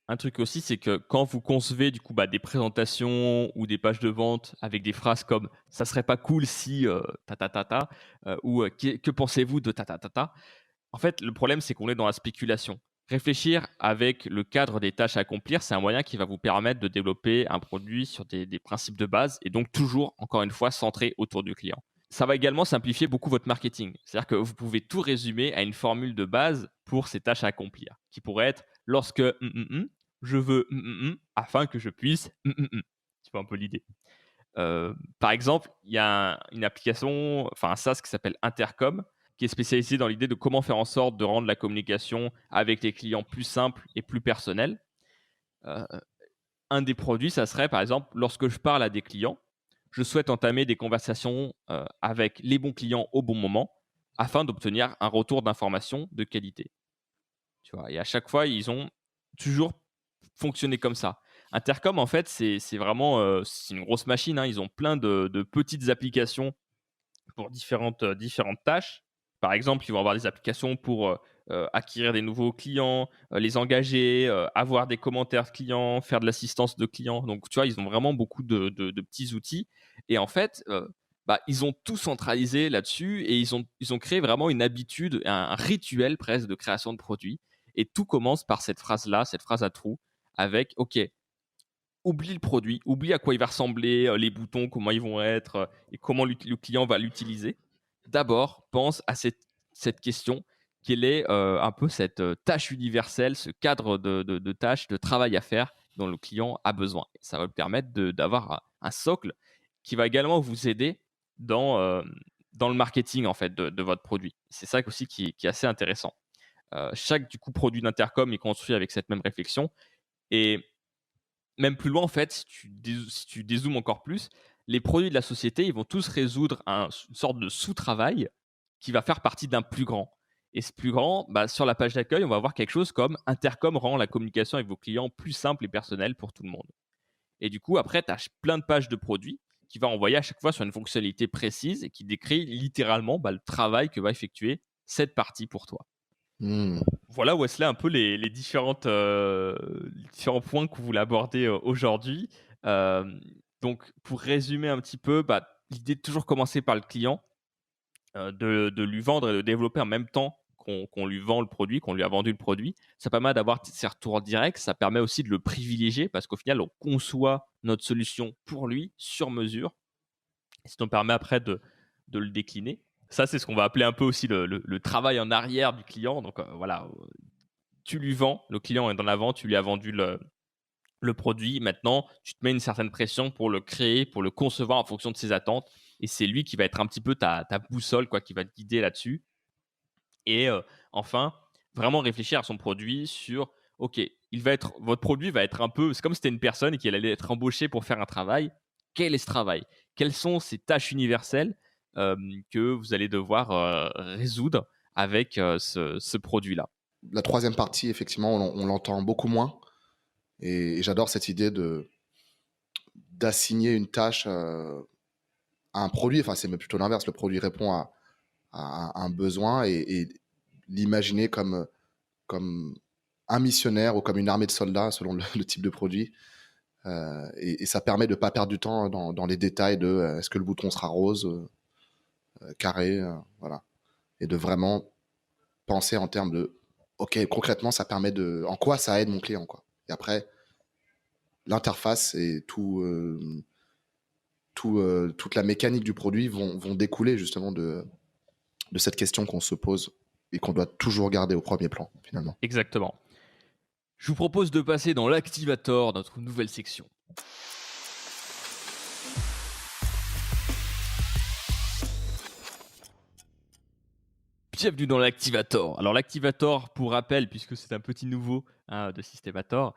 Un truc aussi, c'est que quand vous concevez du coup bah, des présentations ou des pages de vente avec des phrases comme ça serait pas cool si ta ta ta ta ou que pensez-vous de ta ta ta ta, en fait, le problème, c'est qu'on est dans la spéculation. Réfléchir avec le cadre des tâches à accomplir, c'est un moyen qui va vous permettre de développer un produit sur des principes de base et donc toujours, encore une fois, centré autour du client. Ça va également simplifier beaucoup votre marketing. C'est-à-dire que vous pouvez tout résumer à une formule de base pour ces tâches à accomplir, qui pourrait être lorsque je veux afin que je puisse. Tu vois un peu l'idée. Par exemple, il y a une application, enfin un SaaS qui s'appelle Intercom, qui est spécialisé dans l'idée de comment faire en sorte de rendre la communication avec les clients plus simple et plus personnelle. Euh, un des produits, ça serait par exemple, lorsque je parle à des clients, je souhaite entamer des conversations avec les bons clients au bon moment afin d'obtenir un retour d'information de qualité. Tu vois, et à chaque fois, ils ont toujours fonctionné comme ça. Intercom, en fait, c'est vraiment c'est une grosse machine, hein. Ils ont plein de petites applications pour différentes tâches. Par exemple, ils vont avoir des applications pour acquérir des nouveaux clients, les engager, avoir des commentaires clients, faire de l'assistance de clients. Donc, tu vois, ils ont vraiment beaucoup de petits outils. Et en fait, bah, ils ont tout centralisé là-dessus et ils ont créé vraiment une habitude, un rituel presque de création de produits. Et tout commence par cette phrase-là, cette phrase à trous, avec OK, oublie le produit, oublie à quoi il va ressembler, les boutons, comment ils vont être, et comment le client va l'utiliser. D'abord, pense à cette question, quelle est un peu cette tâche universelle, ce cadre de tâches, de travail à faire dont le client a besoin. Ça va vous permettre d'avoir un socle qui va également vous aider dans, dans le marketing en fait, de votre produit. C'est ça aussi qui est assez intéressant. Chaque du coup, produit d'Intercom est construit avec cette même réflexion et même plus loin, en fait, si tu dézoomes encore plus, les produits de la société, ils vont tous résoudre une sorte de sous-travail qui va faire partie d'un plus grand. Et ce plus grand, bah, sur la page d'accueil, on va voir quelque chose comme Intercom rend la communication avec vos clients plus simple et personnelle pour tout le monde. Et du coup, après, tu as plein de pages de produits qui va envoyer à chaque fois sur une fonctionnalité précise et qui décrit littéralement bah, le travail que va effectuer cette partie pour toi. Hmm. Voilà, Wesley, un peu les différents points que vous voulez aborder aujourd'hui. Donc, pour résumer un petit peu, bah, l'idée de toujours commencer par le client, de lui vendre et de développer en même temps qu'on lui vend le produit, qu'on lui a vendu le produit. Ça permet d'avoir ses retours directs. Ça permet aussi de le privilégier parce qu'au final, on conçoit notre solution pour lui, sur mesure. Et ça nous permet après de le décliner. Ça, c'est ce qu'on va appeler un peu aussi le travail en arrière du client. Donc, voilà, tu lui vends, le client est en avant, tu lui as vendu le produit. Maintenant, tu te mets une certaine pression pour le créer, pour le concevoir en fonction de ses attentes. Et c'est lui qui va être un petit peu ta boussole, quoi, qui va te guider là-dessus. Et enfin, vraiment réfléchir à son produit sur, OK, votre produit va être un peu, c'est comme si c'était une personne et qu'elle allait être embauchée pour faire un travail. Quel est ce travail? Quelles sont ces tâches universelles que vous allez devoir résoudre avec ce produit-là? La troisième partie, effectivement, on l'entend beaucoup moins. Et j'adore cette idée d'assigner une tâche à un produit. Enfin, c'est même plutôt l'inverse. Le produit répond à un besoin et l'imaginer comme un missionnaire ou comme une armée de soldats, selon le type de produit. Et ça permet de ne pas perdre du temps dans les détails de est-ce que le bouton sera rose, carré, voilà. Et de vraiment penser en termes de OK, concrètement, ça permet de. En quoi ça aide mon client, quoi. Et après, l'interface et toute la mécanique du produit vont découler justement de cette question qu'on se pose et qu'on doit toujours garder au premier plan, finalement. Exactement. Je vous propose de passer dans l'activator, notre nouvelle section. Bienvenue dans l'activator. Alors l'activator, pour rappel, puisque c'est un petit nouveau hein, de Systemator,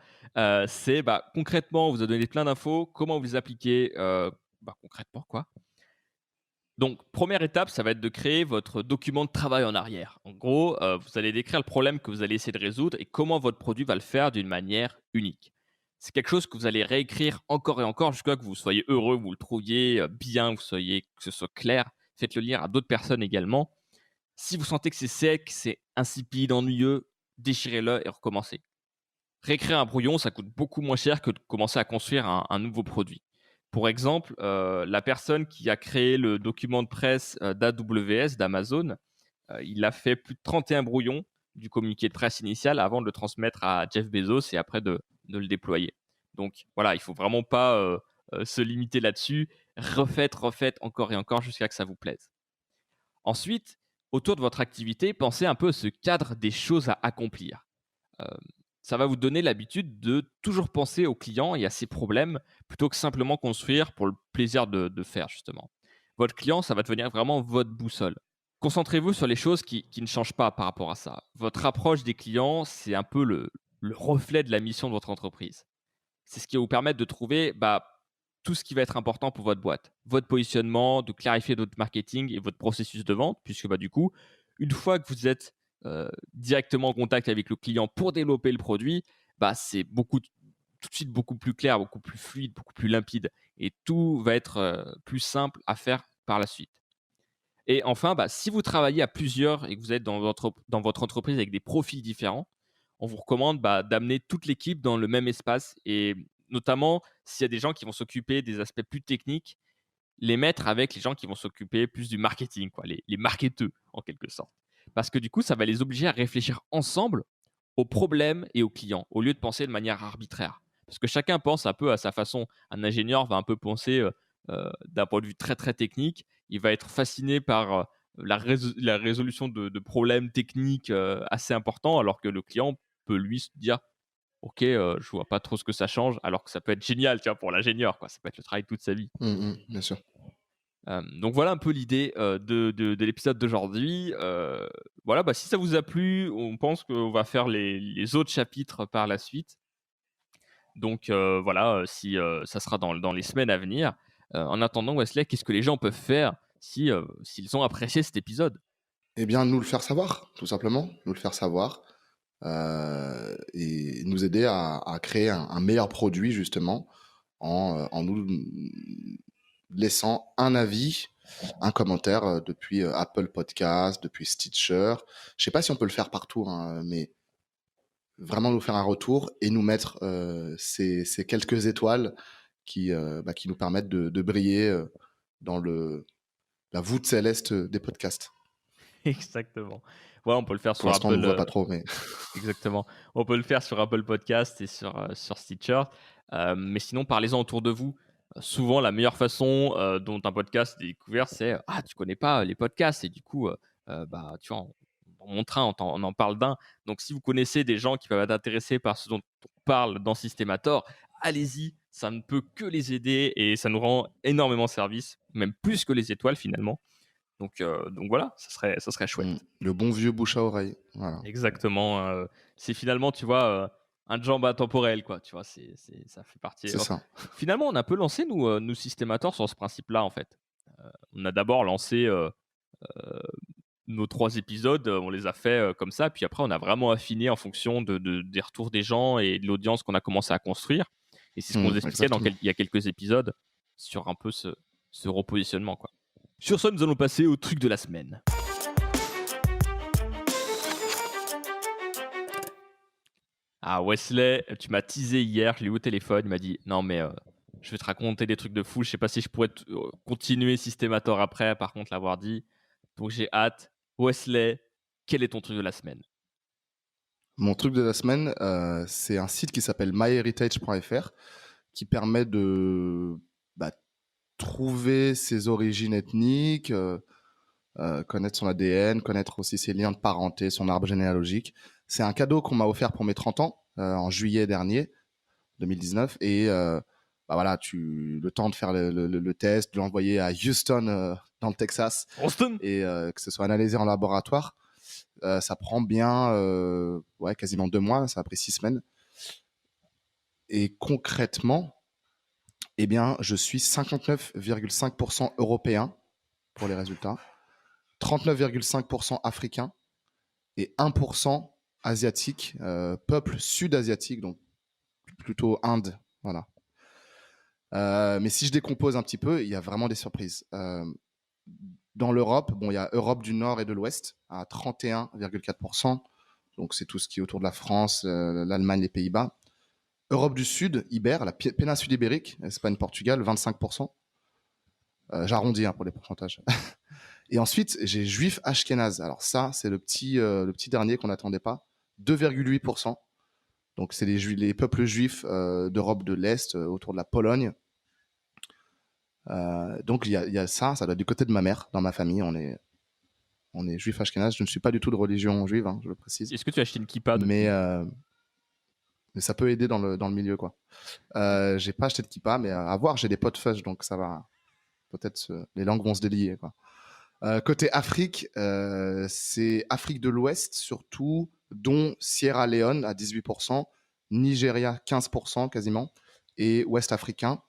c'est bah, concrètement, on vous a donné plein d'infos, comment vous les appliquez concrètement quoi. Donc, première étape, ça va être de créer votre document de travail en arrière. En gros, vous allez décrire le problème que vous allez essayer de résoudre et comment votre produit va le faire d'une manière unique. C'est quelque chose que vous allez réécrire encore et encore jusqu'à ce que vous soyez heureux, vous le trouviez bien, que ce soit clair. Faites-le lire à d'autres personnes également. Si vous sentez que c'est sec, c'est insipide, ennuyeux, déchirez-le et recommencez. Réécrire un brouillon, ça coûte beaucoup moins cher que de commencer à construire un nouveau produit. Pour exemple, la personne qui a créé le document de presse, d'AWS, d'Amazon, il a fait plus de 31 brouillons du communiqué de presse initial avant de le transmettre à Jeff Bezos et après de le déployer. Donc voilà, il faut vraiment pas, se limiter là-dessus. Refaites encore et encore jusqu'à ce que ça vous plaise. Ensuite, autour de votre activité, pensez un peu à ce cadre des choses à accomplir. Heu, Ça va vous donner l'habitude de toujours penser au client et à ses problèmes, plutôt que simplement construire pour le plaisir de faire justement. Votre client, ça va devenir vraiment votre boussole. Concentrez-vous sur les choses qui ne changent pas par rapport à ça. Votre approche des clients, c'est un peu le reflet de la mission de votre entreprise. C'est ce qui va vous permettre de trouver, tout ce qui va être important pour votre boîte. Votre positionnement, de clarifier votre marketing et votre processus de vente, puisque, du coup, une fois que vous êtes, directement en contact avec le client pour développer le produit, c'est tout de suite beaucoup plus clair, beaucoup plus fluide, beaucoup plus limpide et tout va être, plus simple à faire par la suite. Et enfin, si vous travaillez à plusieurs et que vous êtes dans votre entreprise avec des profils différents, on vous recommande, d'amener toute l'équipe dans le même espace et notamment s'il y a des gens qui vont s'occuper des aspects plus techniques, les mettre avec les gens qui vont s'occuper plus du marketing, quoi, les marketeux en quelque sorte. Parce que du coup, ça va les obliger à réfléchir ensemble aux problèmes et aux clients, au lieu de penser de manière arbitraire. Parce que chacun pense un peu à sa façon. Un ingénieur va un peu penser d'un point de vue très très technique. Il va être fasciné par la résolution de problèmes techniques assez importants, alors que le client peut lui se dire ok, je vois pas trop ce que ça change, alors que ça peut être génial, tu vois, pour l'ingénieur, quoi. Ça peut être le travail de toute sa vie. Bien sûr. Donc voilà un peu l'idée, de l'épisode d'aujourd'hui. Voilà, si ça vous a plu, on pense qu'on va faire les autres chapitres par la suite. Donc voilà, si, ça sera dans les semaines à venir. En attendant Wesley, qu'est-ce que les gens peuvent faire si, s'ils ont apprécié cet épisode? Eh bien, nous le faire savoir, tout simplement, nous le faire savoir, et nous aider à créer un meilleur produit justement en nous laissant un avis, un commentaire, depuis, Apple Podcast, depuis Stitcher. Je sais pas si on peut le faire partout, hein, mais vraiment nous faire un retour et nous mettre, ces quelques étoiles qui nous permettent de briller, dans la voûte céleste des podcasts. Exactement. Ouais, on peut le faire Pour sur l'instant, on ne Apple, voit pas trop, mais exactement. On peut le faire sur Apple Podcast et sur Stitcher. Mais sinon, parlez-en autour de vous. Souvent, la meilleure façon, dont un podcast est découvert, c'est: «Ah, tu connais pas les podcasts?» et du coup, tu vois, dans mon train, on en parle d'un. Donc si vous connaissez des gens qui peuvent être intéressés par ce dont on parle dans Systémator, allez-y, ça ne peut que les aider et ça nous rend énormément service, même plus que les étoiles finalement. Donc voilà, ça serait chouette. le bon vieux bouche à oreille, voilà, Exactement, c'est finalement, tu vois, un job intemporel, quoi, tu vois? Ça fait partie c'est ça. finalement, on a un peu lancé nous Systémator sur ce principe-là, en fait. On a d'abord lancé, nos 3 épisodes, on les a fait, comme ça, puis après on a vraiment affiné en fonction des retours des gens et de l'audience qu'on a commencé à construire et c'est ce qu'on vous expliquait Exactement. il y a quelques épisodes sur un peu ce repositionnement, quoi. Sur ce, nous allons passer au truc de la semaine. Ah Wesley, tu m'as teasé hier, je l'ai eu au téléphone, il m'a dit: «Non mais, je vais te raconter des trucs de fou, je sais pas si je pourrais continuer Systémator après, par contre l'avoir dit, donc j'ai hâte. Wesley, quel est ton truc de la semaine?» Mon truc de la semaine, c'est un site qui s'appelle myheritage.fr qui permet de, bah, trouver ses origines ethniques, connaître son ADN, connaître aussi ses liens de parenté, son arbre généalogique. C'est un cadeau qu'on m'a offert pour mes 30 ans, en juillet dernier, 2019 et voilà, le temps de faire le test, de l'envoyer à Houston, dans le Texas Roston? et que ce soit analysé en laboratoire, ça prend bien, ouais, quasiment 2 mois, ça a pris 6 semaines et concrètement, eh bien, je suis 59,5 européen pour les résultats. 39,5% africains et 1% asiatiques, peuple sud-asiatique, donc plutôt Inde. Voilà. Mais si je décompose un petit peu, il y a vraiment des surprises. Dans l'Europe, bon, il y a Europe du Nord et de l'Ouest à 31,4%. Donc c'est tout ce qui est autour de la France, l'Allemagne, les Pays-Bas. Europe du Sud, Ibère, la péninsule ibérique, Espagne, Portugal, 25%. J'arrondis pour les pourcentages. Et ensuite, j'ai juif ashkénaze. Alors ça, c'est le petit dernier qu'on n'attendait pas. 2,8%. Donc c'est les peuples juifs d'Europe de l'Est, autour de la Pologne. Donc il y a ça doit être du côté de ma mère. Dans ma famille, on est juif ashkénaze. Je ne suis pas du tout de religion juive, je le précise. Est-ce que tu as acheté une kippa depuis? Mais ça peut aider dans le milieu, quoi. J'ai pas acheté de kippa, mais à voir, j'ai des potes fudge, donc ça va. Peut-être les langues vont se délier, quoi. Côté Afrique, c'est Afrique de l'Ouest surtout, dont Sierra Leone à 18%, Nigeria 15% quasiment, et Ouest africain.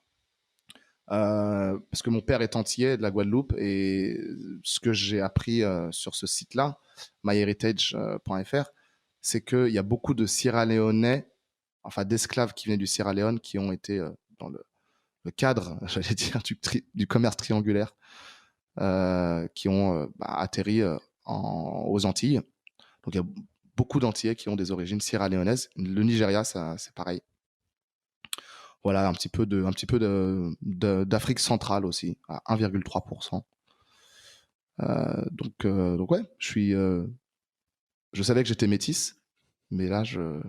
Parce que mon père est antillais de la Guadeloupe, et ce que j'ai appris sur ce site-là, myheritage.fr, c'est qu'il y a beaucoup de Sierra Léonais, enfin d'esclaves qui venaient du Sierra Leone, qui ont été dans le cadre, j'allais dire, du commerce triangulaire, qui ont atterri aux Antilles. Donc il y a beaucoup d'Antillais qui ont des origines sierra-léonaises. Le Nigeria, c'est pareil. Voilà, un petit peu d'Afrique centrale aussi, à 1,3%. Donc ouais, je savais que j'étais métisse, mais là, je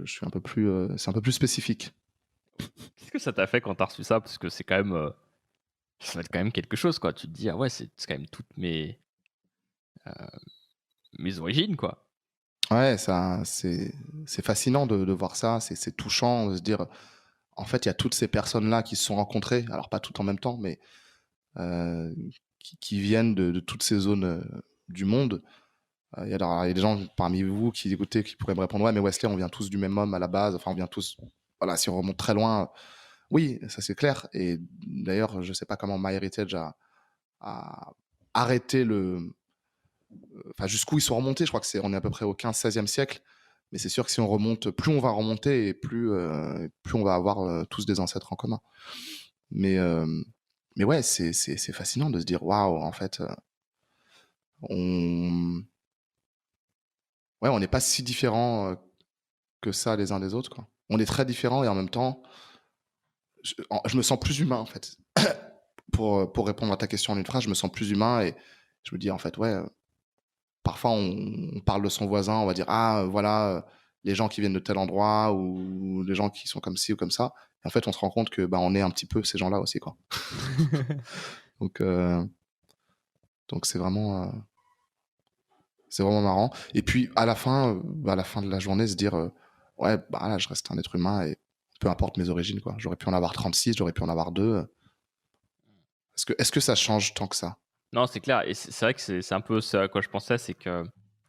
suis un peu plus, c'est un peu plus spécifique. Qu'est-ce que ça t'a fait quand t'as reçu ça? Parce que c'est quand même, ça va être quand même quelque chose, quoi. Tu te dis, ah ouais, c'est quand même toutes mes origines, quoi. Ouais, c'est fascinant de voir ça, c'est touchant de se dire, en fait, il y a toutes ces personnes-là qui se sont rencontrées, alors pas toutes en même temps, mais qui viennent de toutes ces zones du monde. Il y a des gens parmi vous qui écoutez qui pourraient me répondre, ouais, mais Wesley, on vient tous du même homme à la base, enfin, on vient tous, voilà, si on remonte très loin, oui, ça c'est clair. Et d'ailleurs, je sais pas comment MyHeritage a arrêté enfin, jusqu'où ils sont remontés. Je crois que on est à peu près au 15-16e siècle. Mais c'est sûr que si on remonte, plus on va remonter et plus on va avoir tous des ancêtres en commun. Mais ouais, c'est fascinant de se dire, waouh, en fait, on n'est pas si différents que ça les uns des autres, quoi. On est très différents et en même temps, je me sens plus humain, en fait. Pour répondre à ta question en une phrase, je me sens plus humain et je me dis, en fait, ouais, parfois on parle de son voisin, on va dire, ah, voilà, les gens qui viennent de tel endroit ou les gens qui sont comme ci ou comme ça. Et en fait, on se rend compte que on est un petit peu ces gens-là aussi, quoi. Donc c'est vraiment marrant. Et puis à la fin de la journée, se dire, ouais, là, je reste un être humain et peu importe mes origines, quoi. J'aurais pu en avoir 36, j'aurais pu en avoir 2. Est-ce que ça change tant que ça? Non, c'est clair. Et c'est vrai que c'est un peu ce à quoi je pensais, c'est que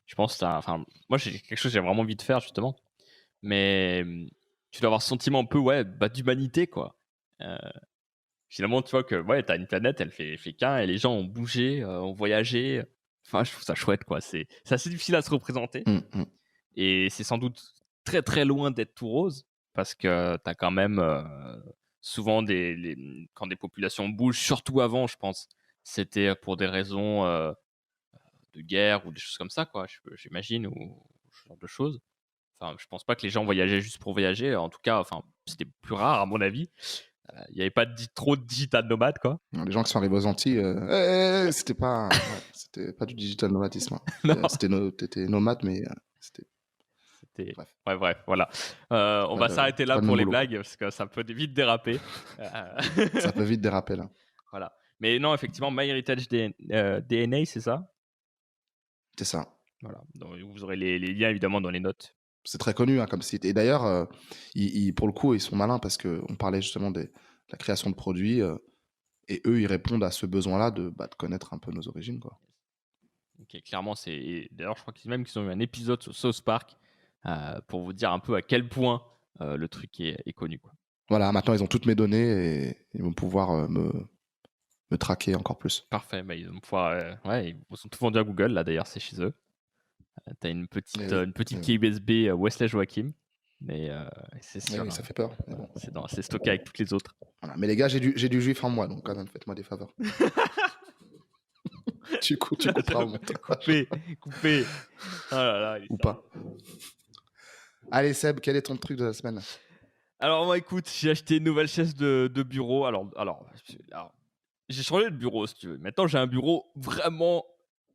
je pense, enfin, moi, j'ai quelque chose que j'ai vraiment envie de faire, justement. Mais tu dois avoir ce sentiment un peu, ouais, d'humanité, quoi. Finalement, tu vois que, ouais, t'as une planète, elle fait qu'un, et les gens ont bougé, ont voyagé. Enfin, je trouve ça chouette, quoi. C'est assez difficile à se représenter. Et c'est sans doute très, très loin d'être tout rose, parce que t'as quand même souvent quand des populations bougent, surtout avant, je pense, c'était pour des raisons de guerre ou des choses comme ça, quoi, j'imagine, ou ce genre de choses. Enfin, je pense pas que les gens voyageaient juste pour voyager. En tout cas, enfin, c'était plus rare, à mon avis. Il n'y avait pas trop de digital nomades, quoi. Les gens qui sont arrivés aux Antilles, c'était pas, c'était pas du digital nomadisme. Non. T'étais nomade, mais c'était. Bref. Ouais, bref, voilà. On va s'arrêter là pour les blagues, parce que ça peut vite déraper. Ça peut vite déraper, là. Voilà. Mais non, effectivement, MyHeritage DNA, c'est ça? C'est ça. Voilà. Donc, vous aurez les liens, évidemment, dans les notes. C'est très connu comme site. Et d'ailleurs, pour le coup, ils sont malins parce qu'on parlait justement de la création de produits. Et eux, ils répondent à ce besoin-là de connaître un peu nos origines, quoi. Ok, clairement, d'ailleurs, je crois qu'ils ont eu un épisode sur South Park pour vous dire un peu à quel point le truc est connu, quoi. Voilà, maintenant, ils ont toutes mes données et ils vont pouvoir me traquer encore plus. Parfait, bah, ils vont pouvoir, ouais, ils sont tout vendus à Google, là, d'ailleurs, c'est chez eux. Tu Eh oui, une petite eh clé oui, USB, Wesley Joachim, mais c'est eh sûr, oui, hein, ça fait peur, mais bon. c'est stocké avec toutes les autres. Voilà. Mais les gars, j'ai du juif en moi, donc quand même, faites-moi des faveurs. Du coup, tu Là, couperas au j'avoue, montage coupé, coupé. Oh là là, il est ou sérieux. pas. Allez, Seb, quel est ton truc de la semaine? Alors moi, écoute, j'ai acheté une nouvelle chaise de bureau. Alors, j'ai changé de bureau, si tu veux. Maintenant, j'ai un bureau vraiment,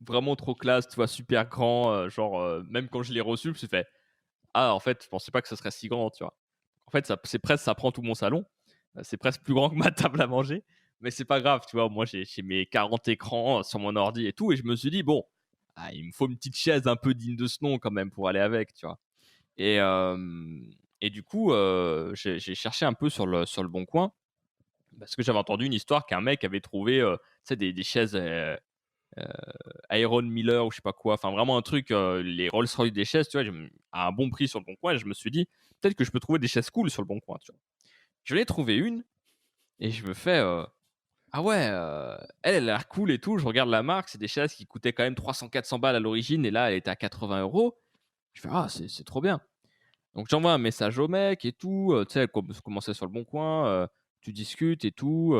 vraiment trop classe, tu vois, super grand. Genre, même quand je l'ai reçu, je me suis fait, ah, en fait, je pensais pas que ce serait si grand, tu vois. En fait, c'est presque, ça prend tout mon salon. C'est presque plus grand que ma table à manger. Mais c'est pas grave, tu vois. Moi, j'ai mes 40 écrans sur mon ordi et tout. Et je me suis dit, bon, il me faut une petite chaise un peu digne de ce nom quand même pour aller avec, tu vois. Et, du coup, j'ai cherché un peu sur le bon coin parce que j'avais entendu une histoire qu'un mec avait trouvé, tu sais, des chaises euh, Iron Miller ou je sais pas quoi, enfin vraiment un truc, les Rolls-Royce des chaises, tu vois, à un bon prix sur le bon coin. Et je me suis dit, peut-être que je peux trouver des chaises cool sur le bon coin, tu vois. Je l'ai trouvé une et je me fais, ah ouais, elle a l'air cool et tout. Je regarde la marque, c'est des chaises qui coûtaient quand même 300-400 balles à l'origine et là, elle était à 80 €. Je fais, ah, c'est trop bien. Donc j'envoie un message au mec et tout, tu sais, elle commençait sur le bon coin, tu discutes et tout,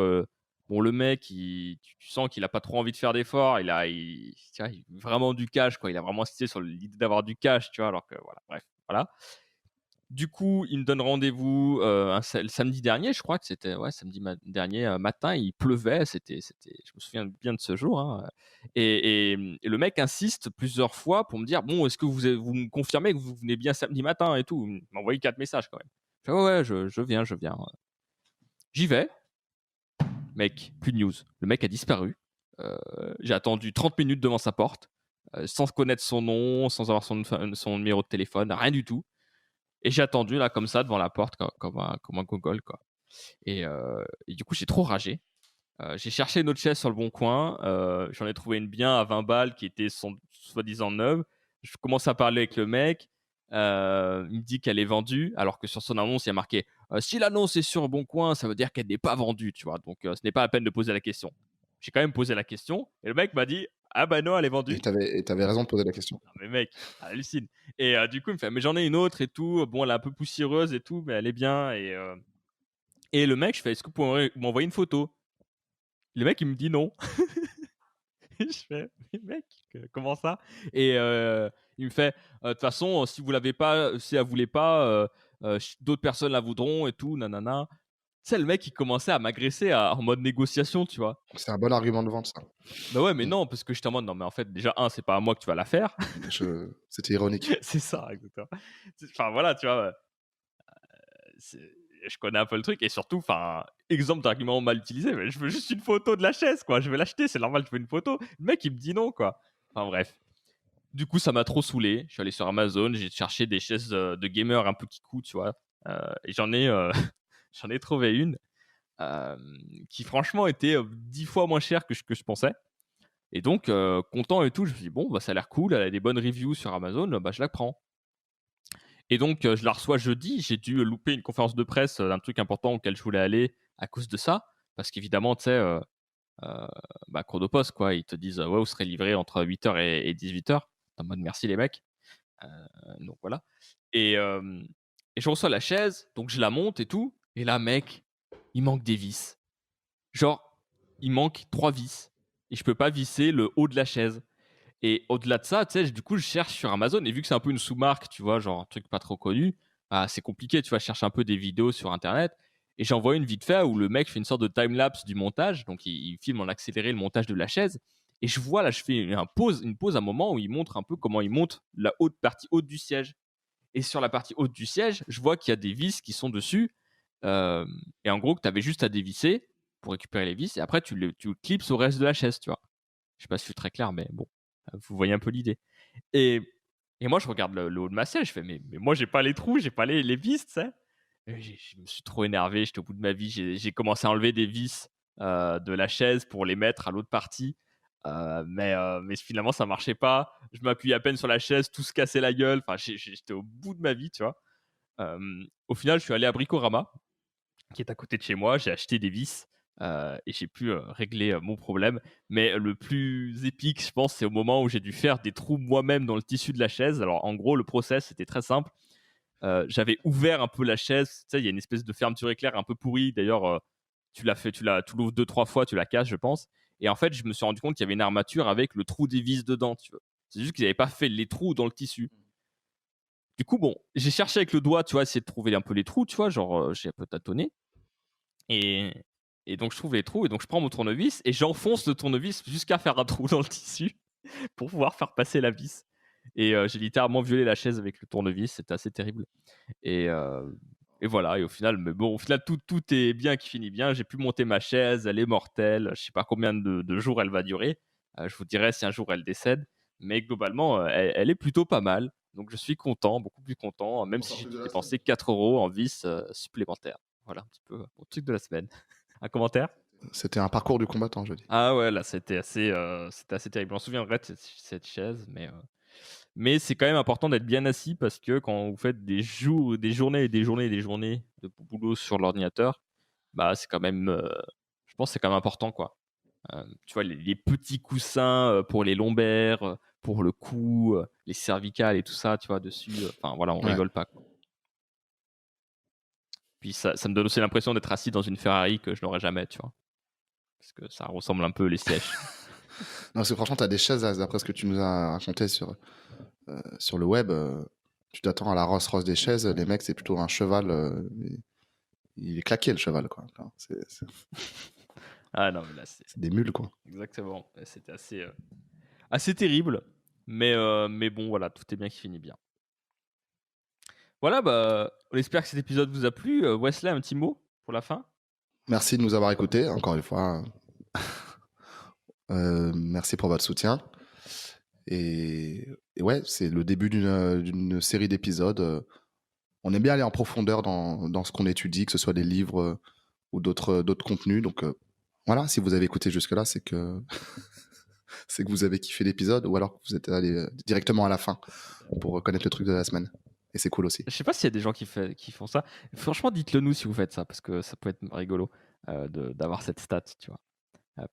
bon le mec tu sens qu'il a pas trop envie de faire d'efforts, tu vois, il veut vraiment du cash quoi, il a vraiment insisté sur l'idée d'avoir du cash, tu vois? Alors que voilà, bref, voilà. Du coup, il me donne rendez-vous, le samedi dernier, je crois que c'était, ouais, samedi dernier, matin, il pleuvait, je me souviens bien de ce jour, hein, et le mec insiste plusieurs fois pour me dire: «Bon, est-ce que vous me confirmez que vous venez bien samedi matin et tout?» Il m'a envoyé 4 messages quand même. Je fais: «Ouais, ouais, je viens, je viens». J'y vais, mec, plus de news. Le mec a disparu. Heu, j'ai attendu 30 minutes devant sa porte, sans connaître son nom, sans avoir son numéro de téléphone, rien du tout. Et j'ai attendu là comme ça devant la porte comme un gogol quoi. Et du coup j'ai trop ragé. J'ai cherché une autre chaise sur le bon coin. J'en ai trouvé une bien à 20 balles qui était soi-disant neuve. Je commence à parler avec le mec. Il me dit qu'elle est vendue alors que sur son annonce il y a marqué si l'annonce est sur le bon coin ça veut dire qu'elle n'est pas vendue, tu vois. Donc ce n'est pas la peine de poser la question. J'ai quand même posé la question et le mec m'a dit ah bah non elle est Et vendue. t'avais raison de poser la question. Non, mais mec, hallucine. Et du coup, il me fait: «Mais j'en ai une autre et tout. Bon, elle est un peu poussiéreuse et tout, mais elle est bien». Et le mec, je fais: «Est-ce que vous pouvez m'envoyer une photo?» Le mec, il me dit: «Non». Et je fais: «Mais mec, comment ça?» Et il me fait: «De toute façon, si vous l'avez pas, si elle voulait pas, d'autres personnes la voudront et tout, nanana». Tu sais, le mec, il commençait à m'agresser en mode négociation, tu vois? C'est un bon argument de vente, ça. Bah ouais, mais Mmh. non, parce que j'étais en mode: «Non, mais en fait, déjà, c'est pas à moi que tu vas la faire». C'était ironique. C'est ça, exactement. Enfin, voilà, tu vois? Je connais un peu le truc et surtout, enfin, exemple d'argument mal utilisé, mais je veux juste une photo de la chaise, quoi. Je vais l'acheter, c'est normal, je veux une photo. Le mec, il me dit non, quoi. Enfin, bref. Du coup, ça m'a trop saoulé. Je suis allé sur Amazon, j'ai cherché des chaises de gamer un peu kikou, tu vois. Et j'en ai trouvé une qui, franchement, était 10 fois moins chère que je pensais. Et donc, content et tout, je me suis dit, bon, bah, ça a l'air cool, elle a des bonnes reviews sur Amazon, bah, je la prends. Et donc, je la reçois jeudi. J'ai dû louper une conférence de presse d'un truc important auquel je voulais aller à cause de ça. Parce qu'évidemment, tu sais, heu, bah, Chronopost, quoi, ils te disent: «Ouais, vous serez livré entre 8 heures et 18 heures». En mode: «Merci les mecs». Heu, donc voilà. Et je reçois la chaise, donc je la monte et tout. Et là, mec, il manque des vis. Genre, il manque 3 vis et je peux pas visser le haut de la chaise. Et au-delà de ça, tu sais, du coup, je cherche sur Amazon et vu que c'est un peu une sous-marque, tu vois, genre un truc pas trop connu, bah, c'est compliqué, tu vois, je cherche un peu des vidéos sur internet et j'envoie une vite fait où le mec fait une sorte de time-lapse du montage, donc il filme en accéléré le montage de la chaise et je vois là, je fais une pause à un moment où il montre un peu comment il monte la haute partie haute du siège. Et sur la partie haute du siège, je vois qu'il y a des vis qui sont dessus, et en gros que tu avais juste à dévisser pour récupérer les vis et après tu le clipses au reste de la chaise, tu vois? Je sais pas si je suis très clair, mais bon, vous voyez un peu l'idée. Et, et moi, je regarde le haut de ma selle, je fais, mais moi, j'ai pas les trous, j'ai pas les vis, tu sais. Et je me suis trop énervé, j'étais au bout de ma vie, j'ai commencé à enlever des vis de la chaise pour les mettre à l'autre partie. Mais finalement, ça marchait pas. Je m'appuyais à peine sur la chaise, tout se cassait la gueule. Enfin, j'étais au bout de ma vie, tu vois. Au final, je suis allé à Bricorama, qui est à côté de chez moi, j'ai acheté des vis. et j'ai pu régler mon problème. Mais le plus épique, je pense, c'est au moment où j'ai dû faire des trous moi-même dans le tissu de la chaise. Alors, en gros, le process, c'était très simple. J'avais ouvert un peu la chaise. Tu sais, il y a une espèce de fermeture éclair un peu pourrie. D'ailleurs, tu l'ouvres 2-3 fois, tu la casses, je pense. Et en fait, je me suis rendu compte qu'il y avait une armature avec le trou des vis dedans, tu vois. C'est juste qu'ils n'avaient pas fait les trous dans le tissu. Du coup, bon, j'ai cherché avec le doigt, tu vois, essayer de trouver un peu les trous, tu vois, genre, j'ai un peu tâtonné. Et, et donc, je trouve les trous, et donc je prends mon tournevis et j'enfonce le tournevis jusqu'à faire un trou dans le tissu pour pouvoir faire passer la vis. Et j'ai littéralement violé la chaise avec le tournevis, c'était assez terrible. Et, et voilà, et au final, mais bon, au final, tout est bien qui finit bien. J'ai pu monter ma chaise, elle est mortelle. Je sais pas combien de jours elle va durer. Je vous dirai si un jour elle décède. Mais globalement, elle est plutôt pas mal. Donc je suis content, beaucoup plus content, même si Encore j'ai plus de dû la semaine. dépenser 4 euros en vis supplémentaires. Voilà un petit peu mon truc de la semaine. Un commentaire? C'était un parcours du combattant, je dis. Ah ouais, là, c'était assez terrible. J'en souviendrai de cette chaise, mais c'est quand même important d'être bien assis parce que quand vous faites des jours, des journées et des journées et des journées de boulot sur l'ordinateur, bah, c'est quand même, je pense que c'est quand même important, quoi. Tu vois, les petits coussins, pour les lombaires, pour le cou, les cervicales et tout ça, tu vois, dessus, enfin voilà, on Ouais. rigole pas, quoi. Puis ça me donne aussi l'impression d'être assis dans une Ferrari que je n'aurai jamais, tu vois? Parce que ça ressemble un peu les sièges. Non, parce que franchement, tu as des chaises, là, d'après ce que tu nous as raconté sur le web, tu t'attends à la Rolls-Royce des chaises, les mecs, c'est plutôt un cheval, il est claqué le cheval, quoi. Enfin, Ah non, mais là, c'est c'est des mules, quoi. exactement. C'était assez terrible, mais bon, voilà, tout est bien qui finit bien. Voilà, bah, on espère que cet épisode vous a plu. Wesley, un petit mot pour la fin? Merci de nous avoir écoutés, encore une fois. Merci pour votre soutien. Et ouais, c'est le début d'une série d'épisodes. On aime bien aller en profondeur dans ce qu'on étudie, que ce soit des livres ou d'autres contenus. Donc voilà, si vous avez écouté jusque-là, c'est que, c'est que vous avez kiffé l'épisode ou alors que vous êtes allé directement à la fin pour connaître le truc de la semaine. Et c'est cool aussi. Je sais pas s'il y a des gens qui font ça. Franchement, dites-le nous si vous faites ça, parce que ça peut être rigolo d'avoir cette stat, tu vois.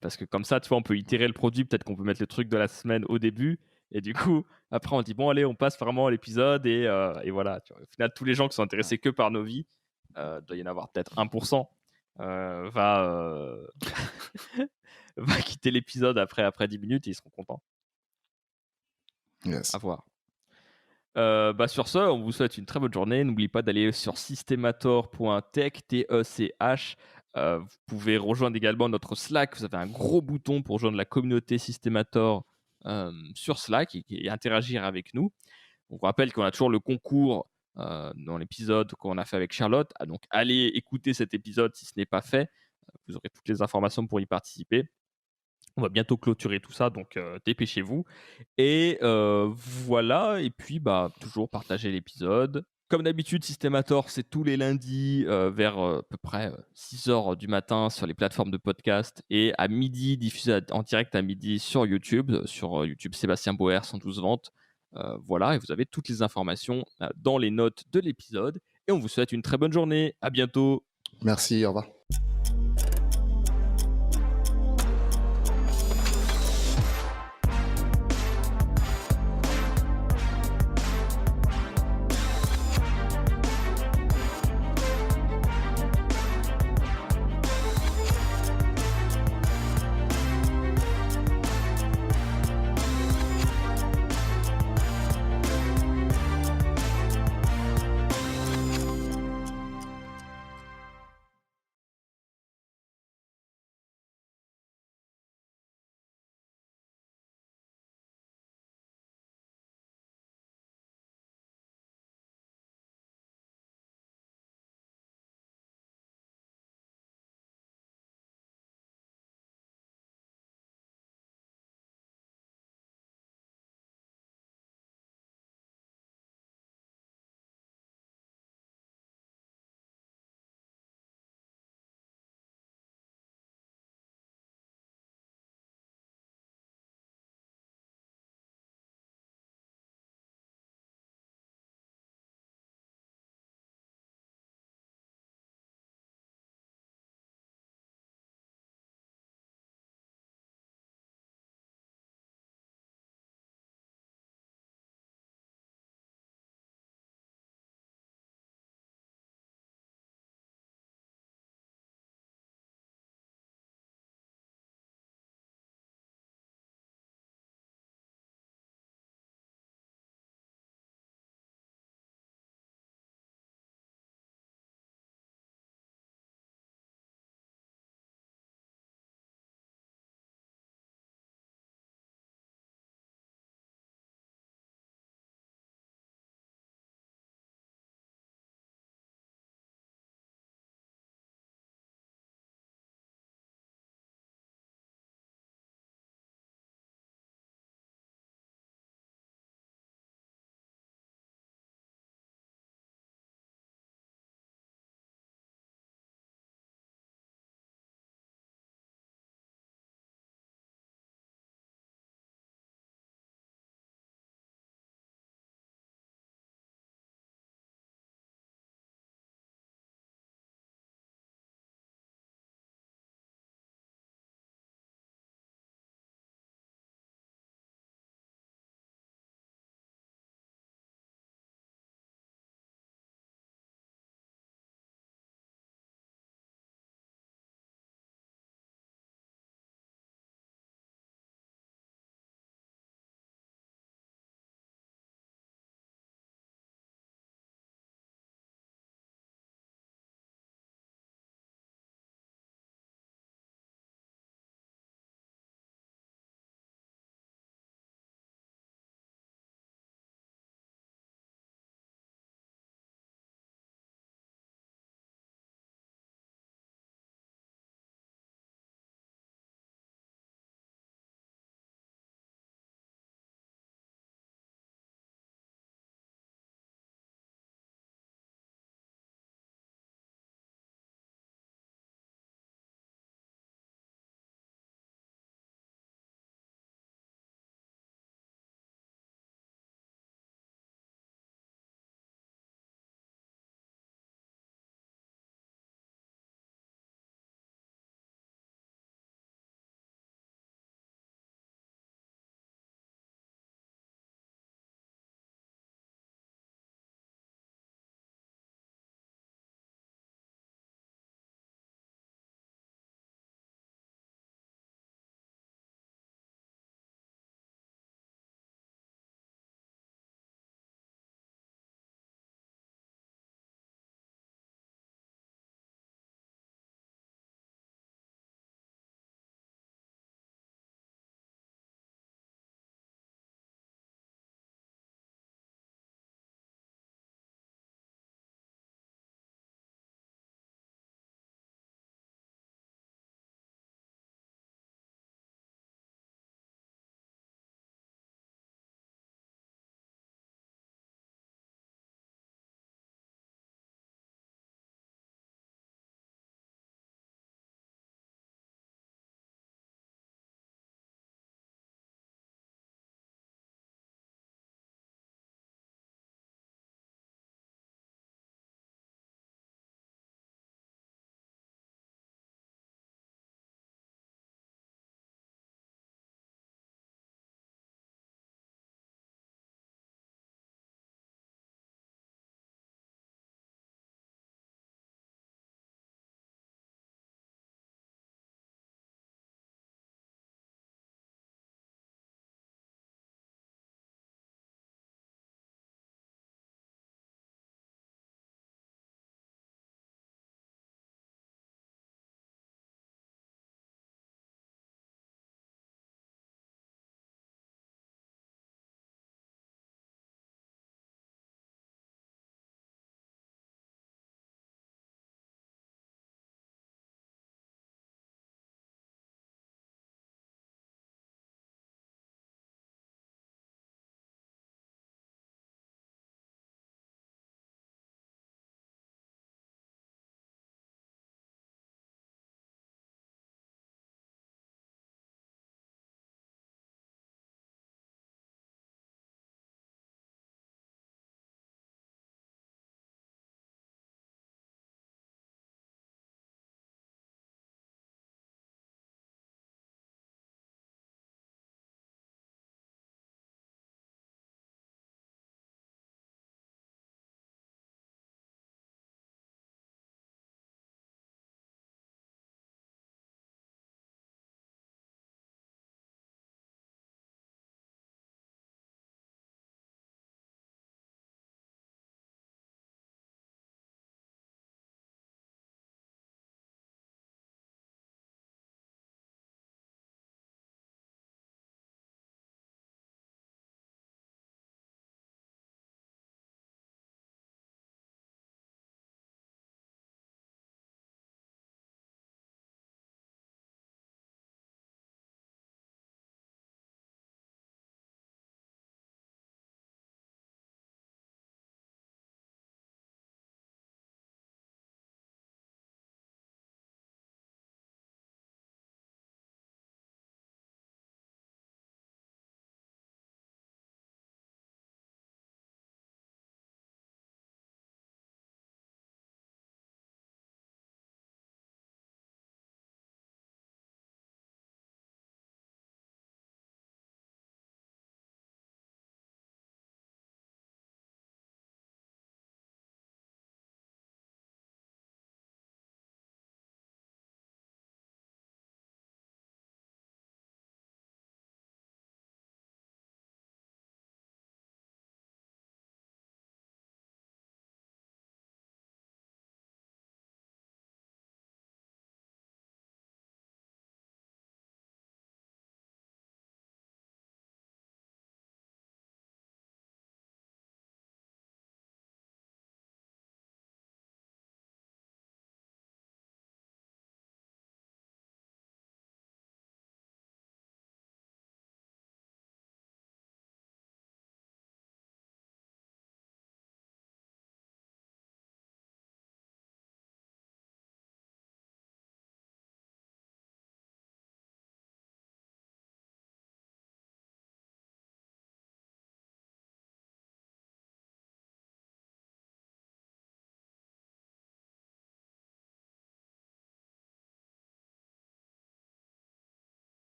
Parce que comme ça, tu vois, on peut itérer le produit. Peut-être qu'on peut mettre le truc de la semaine au début. Et du coup, après, on dit, bon, allez, on passe vraiment à l'épisode. Et voilà. Tu vois. Au final, tous les gens qui sont intéressés que par nos vies, doit y en avoir peut-être 1%, va, va quitter l'épisode après 10 minutes et ils seront contents. Yes. À voir. Bah sur ce, on vous souhaite une très bonne journée. N'oubliez pas d'aller sur systemator.tech, Tech. Vous pouvez rejoindre également notre Slack. Vous avez un gros bouton pour rejoindre la communauté Systemator sur Slack et interagir avec nous. On vous rappelle qu'on a toujours le concours dans l'épisode qu'on a fait avec Charlotte. Donc allez écouter cet épisode si ce n'est pas fait. Vous aurez toutes les informations pour y participer. On va bientôt clôturer tout ça, donc dépêchez-vous. Et voilà, et puis bah, toujours partager l'épisode. Comme d'habitude, Systemator, c'est tous les lundis vers à peu près 6h du matin sur les plateformes de podcast et à midi, diffusé en direct à midi sur YouTube, YouTube Sébastien Boer, 112 ventes. Voilà, et vous avez toutes les informations dans les notes de l'épisode. Et on vous souhaite une très bonne journée. À bientôt. Merci, au revoir.